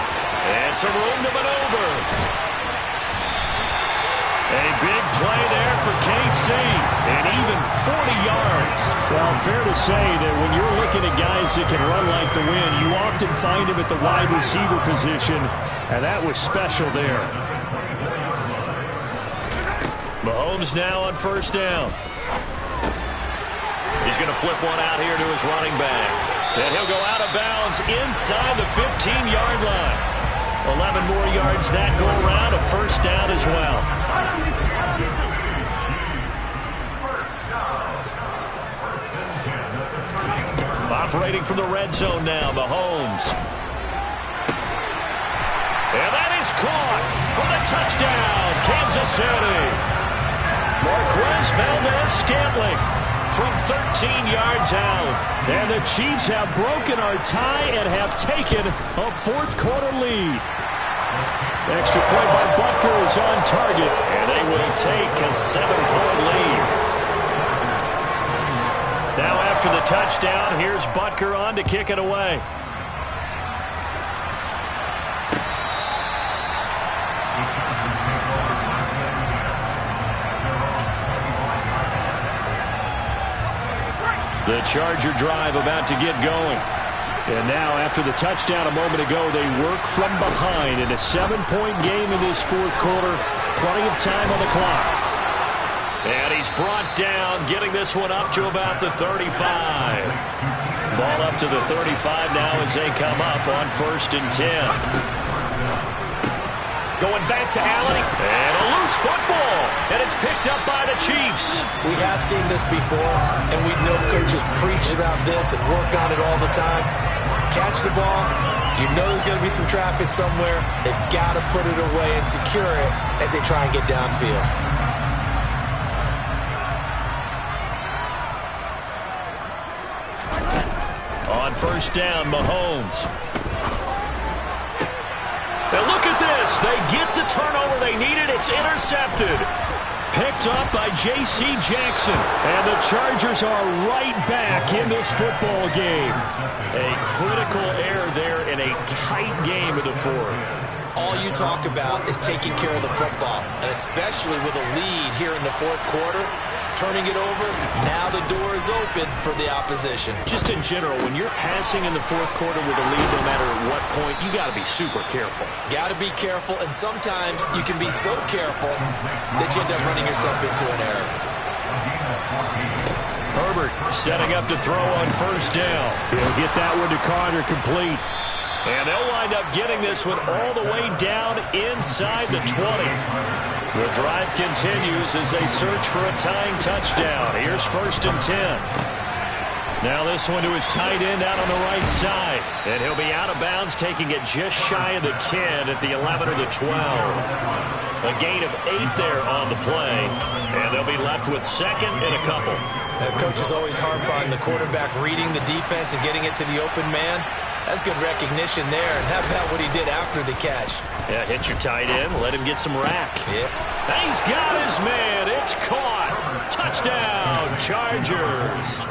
And some room to maneuver. A big play there for KC. And even 40 yards. Well, fair to say that when you're looking at guys that can run like the wind, you often find him at the wide receiver position. And that was special there. Mahomes now on first down. He's going to flip one out here to his running back. And he'll go out of bounds inside the 15-yard line. 11 more yards that go around, a first down as well. Operating from the red zone now, Mahomes. And that is caught for the touchdown, Kansas City. Marquez Valdez-Scantling from 13 yards out. And the Chiefs have broken our tie and have taken a fourth-quarter lead. Extra point by Butker is on target, and they will take a 7-point lead. Now after the touchdown, here's Butker on to kick it away. The Charger drive about to get going. And now, after the touchdown a moment ago, they work from behind in a 7-point game in this fourth quarter. Plenty of time on the clock. And he's brought down, getting this one up to about the 35. Ball up to the 35 now as they come up on 1st and 10. Going back to Allen, and a loose football, and it's picked up by the Chiefs. We have seen this before, and we know coaches preach about this and work on it all the time. Catch the ball, you know there's going to be some traffic somewhere. They've got to put it away and secure it as they try and get downfield. On first down, Mahomes. And look at this. They get the turnover they needed. It's intercepted. Picked up by J.C. Jackson. And the Chargers are right back in this football game. A critical error there in a tight game in the fourth. All you talk about is taking care of the football, and especially with a lead here in the fourth quarter. Turning it over, now the door is open for the opposition. Just in general, when you're passing in the fourth quarter with a lead, no matter at what point, you got to be super careful. Got to be careful, and sometimes you can be so careful that you end up running yourself into an error. Herbert setting up to throw on first down. He'll get that one to Carter, complete. And they'll wind up getting this one all the way down inside the 20. The drive continues as they search for a tying touchdown. Here's 1st and 10. Now this one to his tight end out on the right side. And he'll be out of bounds, taking it just shy of the 10 at the 11 or the 12. A gain of 8 there on the play. And they'll be left with 2nd and a couple. Coaches always harp on the quarterback reading the defense and getting it to the open man. That's good recognition there. And how about what he did after the catch? Yeah, hit your tight end, let him get some rack. Yeah. He's got his man. It's caught. Touchdown, Chargers.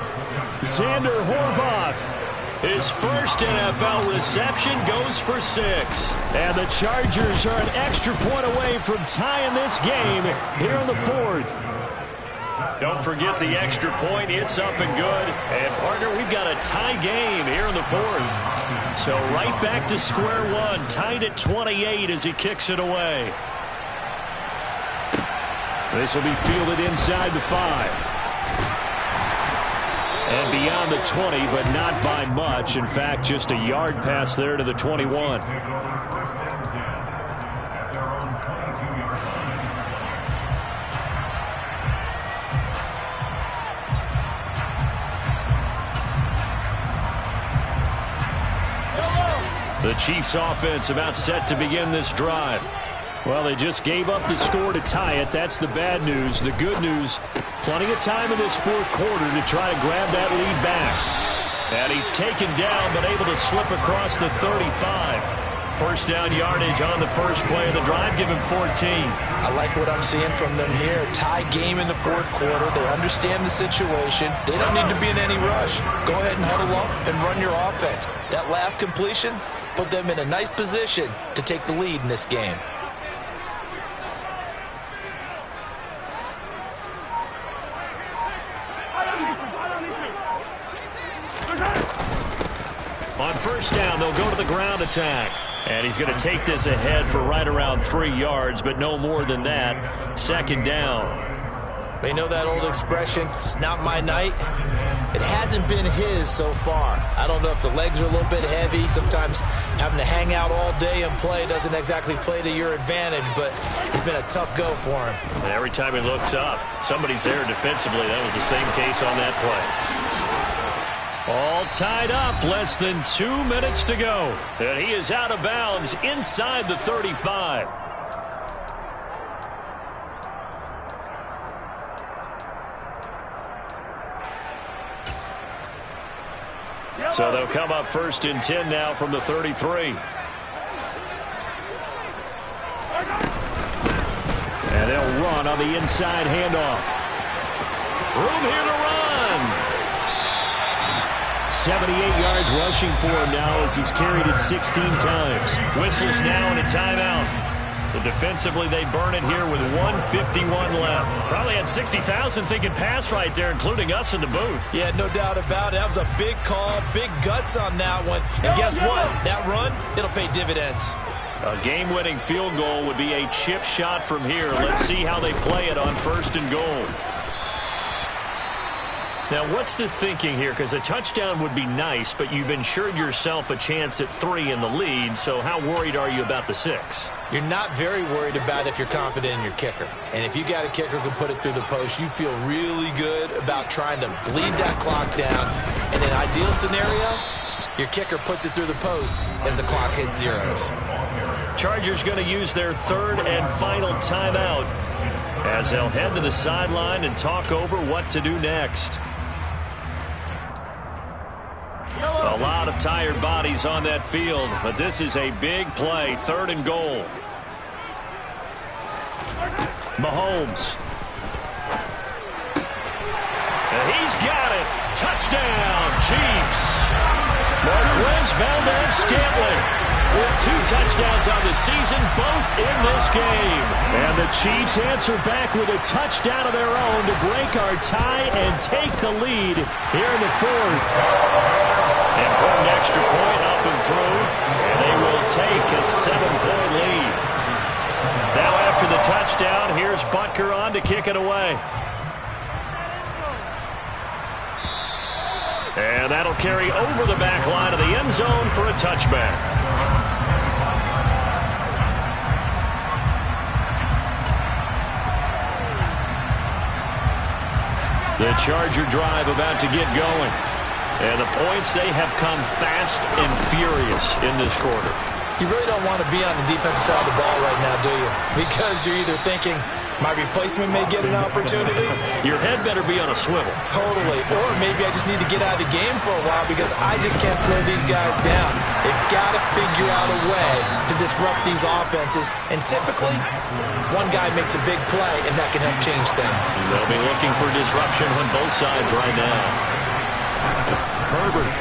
Xander Horvath, his first NFL reception, goes for 6. And the Chargers are an extra point away from tying this game here in the 4th. Don't forget the extra point. It's up and good. And, partner, we've got a tie game here in the 4th. So right back to square one, tied at 28 as he kicks it away. This will be fielded inside the 5. And beyond the 20, but not by much. In fact, just a yard pass there to the 21. The Chiefs offense about set to begin this drive. Well, they just gave up the score to tie it. That's the bad news. The good news, plenty of time in this 4th quarter to try to grab that lead back. And he's taken down, but able to slip across the 35. First down yardage on the first play of the drive, give him 14. I like what I'm seeing from them here. Tie game in the 4th quarter. They understand the situation. They don't need to be in any rush. Go ahead and huddle up and run your offense. That last completion put them in a nice position to take the lead in this game. On first down, they'll go to the ground attack. And he's going to take this ahead for right around 3 yards, but no more than that. Second down. You know that old expression, it's not my night? It hasn't been his so far. I don't know if the legs are a little bit heavy. Sometimes having to hang out all day and play doesn't exactly play to your advantage, but it's been a tough go for him. And every time he looks up, somebody's there defensively. That was the same case on that play. All tied up, less than 2 minutes to go. And he is out of bounds inside the 35. So they'll come up 1st and 10 now from the 33. And they'll run on the inside handoff. Room here to run. 78 yards rushing for him now as he's carried it 16 times. Whistles now and a timeout. So defensively, they burn it here with 1:51 left. Probably had 60,000 thinking pass right there, including us in the booth. Yeah, no doubt about it. That was a big call, big guts on that one. And guess what? That run, it'll pay dividends. A game-winning field goal would be a chip shot from here. Let's see how they play it on 1st and goal. Now, what's the thinking here? Because a touchdown would be nice, but you've ensured yourself a chance at 3 in the lead, so how worried are you about the 6? You're not very worried about if you're confident in your kicker. And if you got a kicker who can put it through the post, you feel really good about trying to bleed that clock down. In an ideal scenario, your kicker puts it through the post as the clock hits zeros. Chargers going to use their 3rd and final timeout as they'll head to the sideline and talk over what to do next. A lot of tired bodies on that field, but this is a big play, 3rd and goal. Mahomes. And he's got it. Touchdown, Chiefs. Marquez Valdez-Scantling with 2 touchdowns on the season, both in this game. And the Chiefs answer back with a touchdown of their own to break our tie and take the lead here in the 4th. Important extra point up and through, and they will take a 7-point lead. Now after the touchdown, here's Butker on to kick it away. And that'll carry over the back line of the end zone for a touchback. The Charger drive about to get going. And the points, they have come fast and furious in this quarter. You really don't want to be on the defensive side of the ball right now, do you? Because you're either thinking, my replacement may get an opportunity. Your head better be on a swivel. Totally. Or maybe I just need to get out of the game for a while because I just can't slow these guys down. They've got to figure out a way to disrupt these offenses. And typically, one guy makes a big play, and that can help change things. They'll be looking for disruption on both sides right now. Herbert.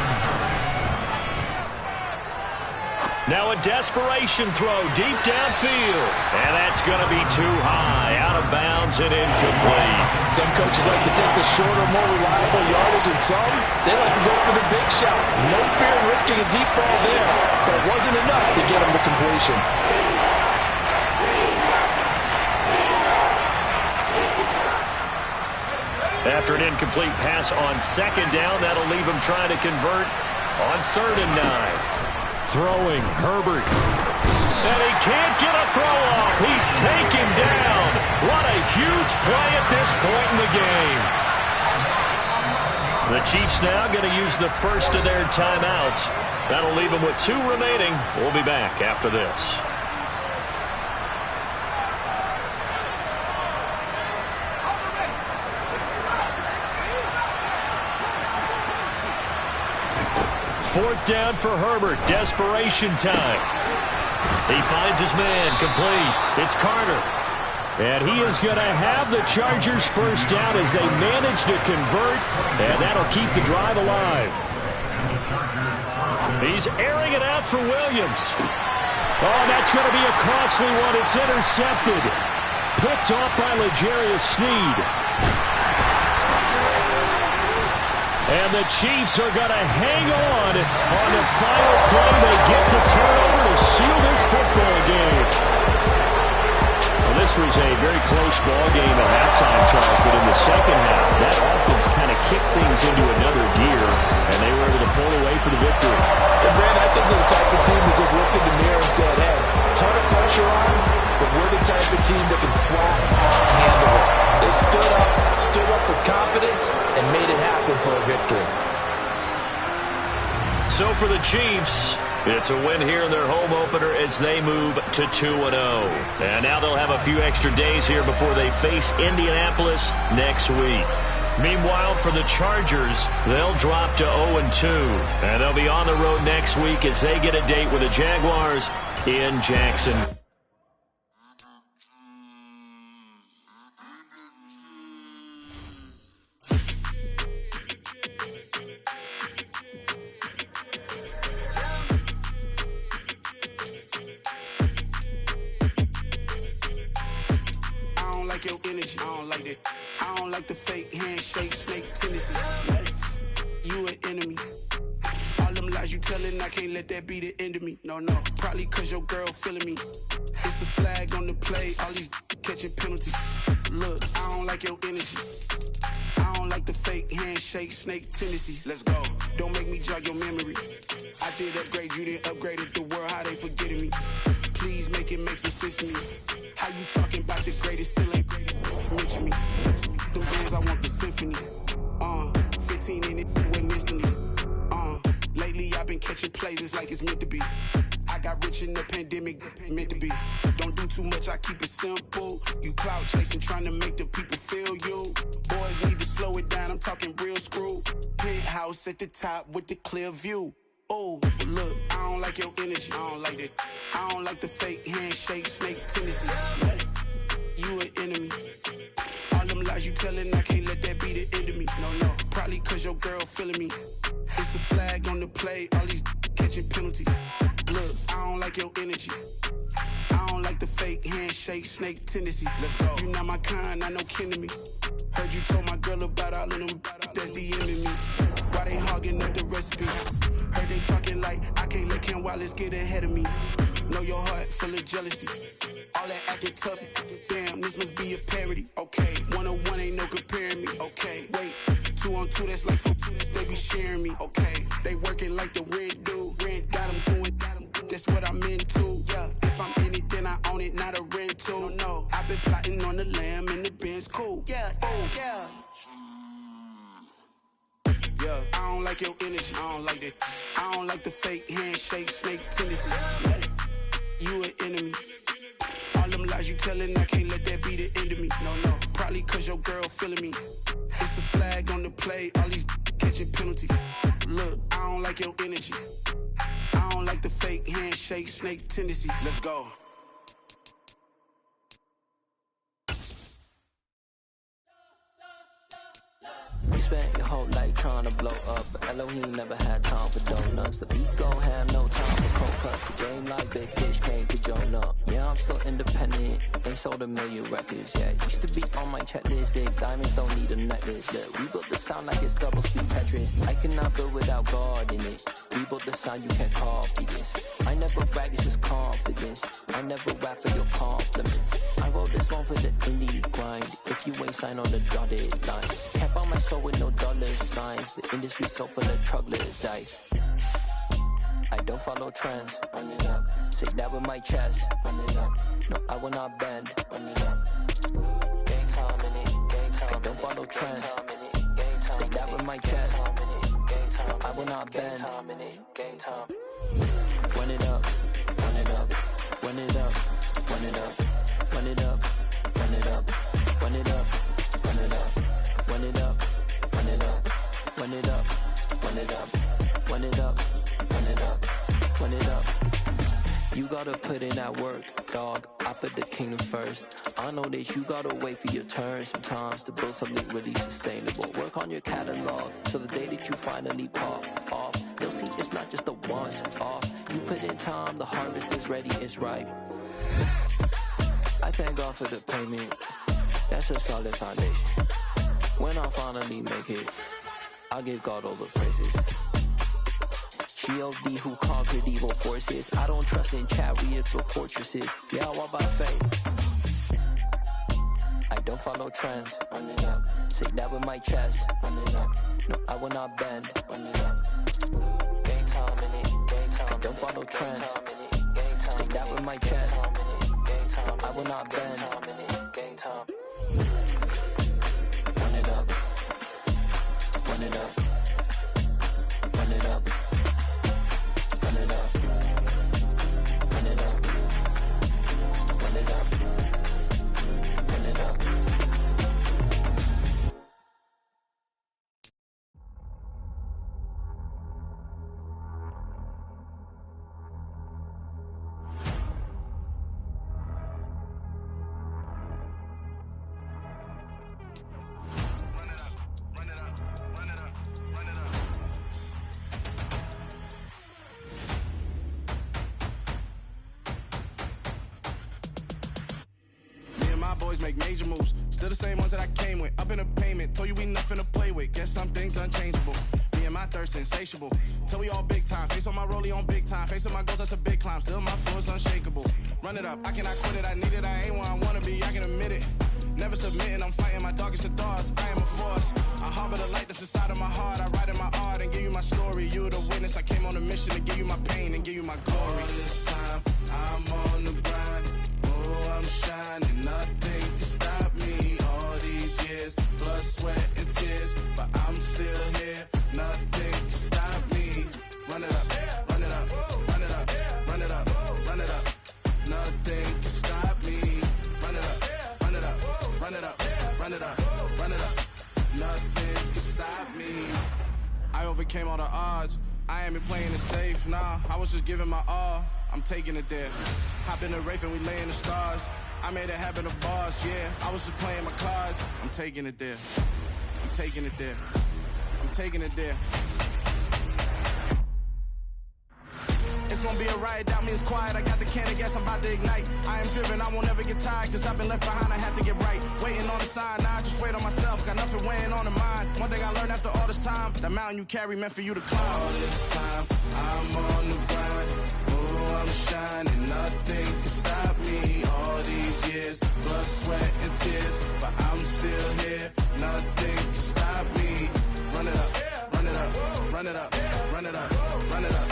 Now a desperation throw deep downfield. And that's going to be too high, out of bounds and incomplete. Some coaches like to take the shorter, more reliable yardage, and some, they like to go for the big shot. No fear in risking a deep ball there, but it wasn't enough to get him to completion. After an incomplete pass on second down, that'll leave him trying to convert on 3rd and 9. Throwing, Herbert. And he can't get a throw off. He's taken down. What a huge play at this point in the game. The Chiefs now going to use the first of their timeouts. That'll leave them with 2 remaining. We'll be back after this. Fourth down for Herbert. Desperation time. He finds his man. Complete. It's Carter. And he is going to have the Chargers first down as they manage to convert. And that'll keep the drive alive. He's airing it out for Williams. Oh, that's going to be a costly one. It's intercepted. Picked off by L'Jarius Sneed. And the Chiefs are going to hang on the final play. They get the turnover to seal this football game. Well, this was a very close ball game at halftime, Charles, but in the second half, that offense kind of kicked things into another gear, and they were able to pull away for the victory. And Brad, I think they're the type of team that just looked in the mirror and said, hey, ton of pressure on, but we're the type of team that can flat handle it. They stood up with confidence, and made it happen for a victory. So for the Chiefs, it's a win here in their home opener as they move to 2-0. And now they'll have a few extra days here before they face Indianapolis next week. Meanwhile, for the Chargers, they'll drop to 0-2. And they'll be on the road next week as they get a date with the Jaguars in Jackson. Your energy, I don't like that. I don't like the fake handshake, snake tendency. You an enemy. All them lies you telling, I can't let that be the end of me. No, probably cause your girl feeling me. It's a flag on the play, all these catching penalties. Look, I don't like your energy. I don't like the fake handshake, snake tendency. Let's go. Don't make me jog your memory. I did upgrade, you didn't upgrade it. The world, how they forgetting me. Please make it make some sense to me. How you talking about the greatest, still ain't greatest? Mention me. Them bands, I want the symphony. 15 in it, went instantly. Lately I've been catching plays, it's like it's meant to be. I got rich in the pandemic, meant to be. Don't do too much, I keep it simple. You clout chasing, trying to make the people feel you. Boys need to slow it down, I'm talking real screw. Penthouse at the top with the clear view. Oh, look, I don't like your energy, I don't like that. I don't like the fake handshake, snake tendency. You an enemy. All them lies you telling, I can't let that be the end of me. No, probably cause your girl feeling me. It's a flag on the play, all these catching penalties. Look, I don't like your energy. I don't like the fake handshake, snake tendency. Let's go. You not my kind, I know kin to me. Heard you told my girl about all of them, that's the enemy. Why they hogging up the recipe? Heard they talking like I can't let Ken Wallace get ahead of me. Know your heart full of jealousy. All that acting tough, damn, this must be a parody. Okay, 1-on-1 ain't no comparing me. Okay, wait, 2-on-2, that's like 4-2, they be sharing me. Okay, they working like the rent do. Rent got them doing, that's what I'm into. Yeah, if I'm in it, then I own it, not a rental. No, I've been plotting on the lamb and the Benz cool. Yeah, oh, yeah. Yeah, I don't like your energy, I don't like that. I don't like the fake handshake, snake tendency. girl feeling me. It's a flag on the play, all these catching penalties. Look, I don't like your energy. I don't like the fake handshake, snake tendency. Let's go. You spent your whole life trying to blow up, but Elohim never had time for donuts. The beat gon' have no time for cold cuts. The game like big fish can't get Joan up. Yeah, I'm still independent, ain't sold a million records. Yeah, used to be on my checklist. Big diamonds don't need a necklace. Yeah, we built the sound like it's double speed Tetris. I cannot build without God in it. We built the sound, you can't copy this. I never brag, it's just confidence. I never rap for your compliments. I wrote this one for the indie grind. If you ain't signed on the dotted line, can't buy my soul with no dollar signs. The industry so full of truckless dice. I don't follow trends. Run it up. Say that with my chest. Run it up. No, I will not bend. Run it up. Gang time in it. Gang time. I don't follow trends. Say that with my chest. No, I will not bend. Gang time. Run it up. Run it up. Run it up. Run it up. Run it up. Run it up. Run it up. Run it up. Run it up. Run it up. Run it up. Run it up. Run it up. Run it up. Run it up. You gotta put in that work, dog. I put the kingdom first. I know that you gotta wait for your turn sometimes to build something really sustainable. Work on your catalog so the day that you finally pop off, you'll see it's not just a once off. You put in time, the harvest is ready, it's ripe. I thank God for the payment. That's a solid foundation. When I finally make it, I'll give God all the praises. G.O.D. who conquered evil forces. I don't trust in chariots or fortresses. Yeah, I walk by faith. I don't follow trends. Run it up. Say that with my chest. Run it up. No, I will not bend. Run it up. Gang time in it. Gang time. I don't follow trends. Say that with my chest. No, I will not bend. Gang time. Run it up. Run it up. Run it up. Run it up. Run it up. Run it up. Run it up. Boys make major moves, still the same ones that I came with. Up in a payment, told you we nothing to play with. Guess some things unchangeable. Me and my thirst insatiable. Till we all big time. Face on my rollie on big time. Facing my goals, that's a big climb. Still my flow is unshakable. Run it up, I cannot quit it. I need it, I ain't where I wanna be. I can admit it. Never submitting, I'm fighting my darkest of thoughts. I am a force. I harbor the light that's inside of my heart. I write in my art and give you my story. You the witness. I came on a mission to give you my pain and give you my glory. All this time, I'm on the grind. Oh, I'm shining. Nothing can stop me. All these years, blood, sweat, and tears. But I'm still here. Nothing can stop me. Run it up, run it up, run it up, run it up, run it up. Nothing can stop me. Run it up, run it up, run it up, run it up, run it up. Nothing can stop me. I overcame all the odds. I ain't been playing it safe, nah. I was just giving my all. I'm taking it there. Hop in the Wraith and we lay in the stars. I made it happen to boss, yeah. I was just playing my cards. I'm taking it there. I'm taking it there. I'm taking it there. It's gonna be a riot, doubt me, it's quiet. I got the can of gas, I'm about to ignite. I am driven, I won't ever get tired, cause I've been left behind, I have to get right. Waiting on the sign, now I just wait on myself. Got nothing weighing on the mind. One thing I learned after all this time, the mountain you carry meant for you to climb. All this time, I'm on the grind. Oh, I'm shining, nothing can stop me. All these years, blood, sweat, and tears. But I'm still here, nothing can stop me. Run it up, run it up, run it up, run it up, run it up.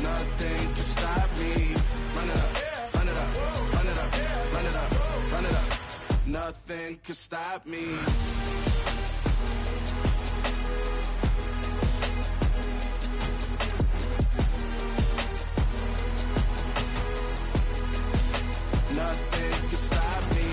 Nothing can stop me. Run it up, run it up, run it up, run it up, run it up. Nothing can stop me. Nothing can stop me.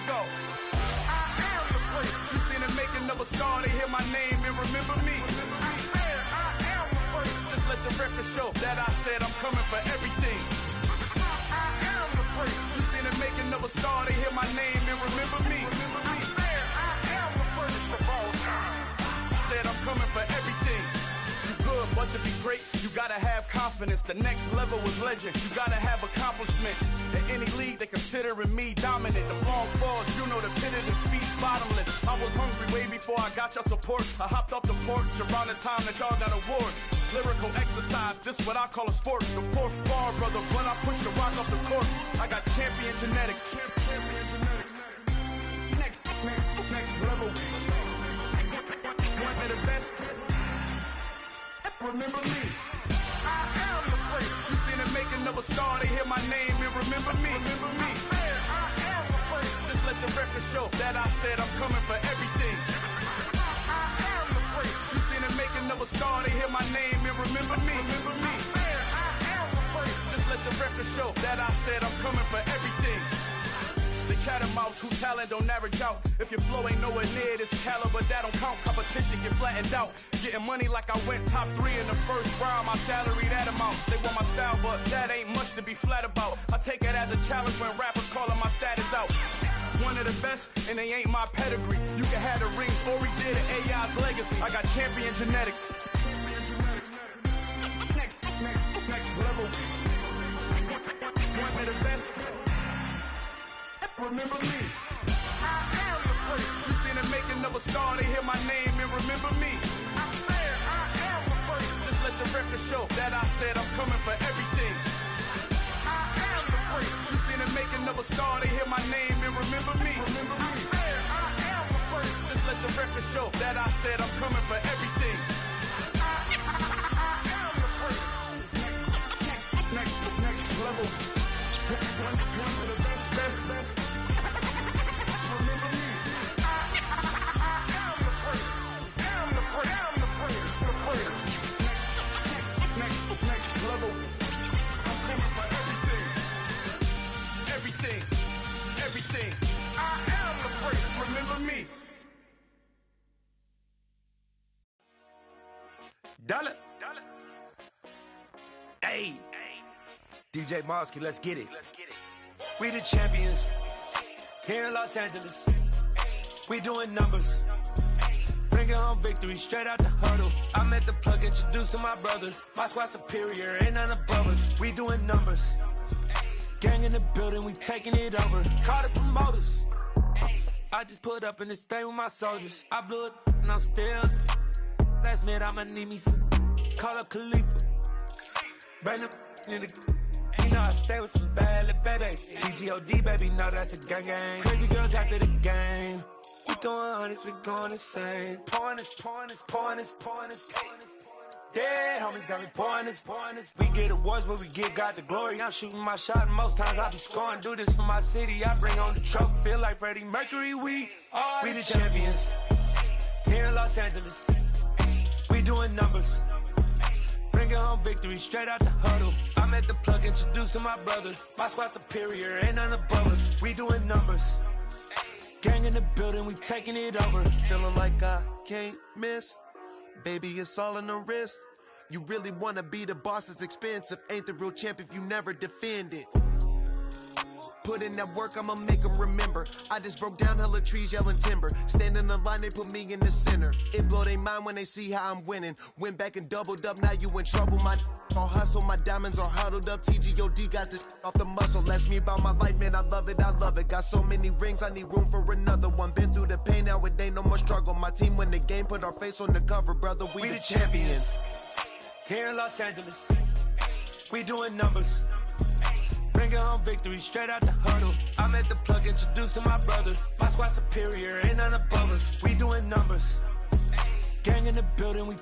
go. I am the place. You seen the making of a star, they hear my name and remember me. I am the place. Just let the record show that I said I'm coming for everything. I am the place. You seen the making of a star, they hear my name and remember me. I am the place of all time. Said I'm coming for everything. You good, but to be great, you gotta have confidence. The next level was legend. You gotta have accomplishments. In any league, they considering me dominant. The long falls, you know the pit of defeat, bottomless. I was hungry way before I got your support. I hopped off the porch around the time that y'all got awards. Lyrical exercise, this what I call a sport. The fourth bar, brother, when I push the rock off the court. I got champion genetics. Champion genetics. Next level. One of the best. Remember me. I am the place. You seen the making of a star, they hear my name and remember me. Remember me. I am the place. Just let the record show that I said I'm coming for everything. I am the place. You seen the making of a star, they hear my name and remember me. Remember me. I am the place. Just let the record show that I said I'm coming for everything. The catamounts who talent don't average out. If your flow ain't nowhere near this caliber, that don't count. Competition get flattened out. Getting money like I went top 3 in the first round. My salary that amount. They want my style, but that ain't much to be flat about. I take it as a challenge when rappers calling my status out. One of the best, and they ain't my pedigree. You can have the rings, or we did it, AI's legacy. I got champion genetics. Next level. One of the best. Remember me. I am the place. You seen the making of a star, they hear my name and remember me. I am the place. Just let the record show that I said I'm coming for everything. I am the place. You seen the making of a star, they hear my name and remember me. Remember me. I am the place. Just let the record show that I said I'm coming for everything. I am the place. Next level. One of the best. Remember me. I am the place. Am the place. Next level. I'm coming for everything. Everything. I am the place. Remember me. Dollar. Hey. DJ Mosky, let's get it. We the champions here in Los Angeles. We doing numbers. Bringing home victory straight out the huddle. I'm at the plug, introduced to my brother. My squad superior, ain't none above us. We doing numbers. Gang in the building, we taking it over. Call the promoters. I just put up in this thing with my soldiers. I blew it and I'm still. Last minute I'ma need me some. Call up Khalifa. Bring them in the. You know I stay with some bad little baby. TGOD, baby, know that's a gang. Crazy girls after the game. We doing honest, we going insane. Pouring this. Dead homies got me pouring this. We get awards, but we give God the glory. I'm shooting my shot, and most times I be scoring. Do this for my city, I bring on the trophy. Feel like Freddie Mercury, we the champions. Here in Los Angeles, we doing numbers. Bringing home victory straight out the huddle. I'm at the plug, introduced to my brother. My squad superior, ain't none above us. We doing numbers. Gang in the building, we taking it over. Feeling like I can't miss. Baby, it's all in the wrist. You really wanna be the boss, it's expensive. Ain't the real champ if you never defend it. Put in that work, I'ma make them remember. I just broke down hella trees, yelling timber. Stand in the line, they put me in the center. It blow they mind when they see how I'm winning. Went back and doubled up, now you in trouble. My all hustle, my diamonds are huddled up. TGOD got this off the muscle. Ask me about my life, man, I love it. Got so many rings, I need room for another one. Been through the pain, now it ain't no more struggle. My team win the game, put our face on the cover, brother. We the champions. Here in Los Angeles, we doing numbers. Bringing home victory straight out the huddle. I'm at the plug, introduced to my brother. My squad superior, ain't none above us. We doing numbers. Gang in the building, we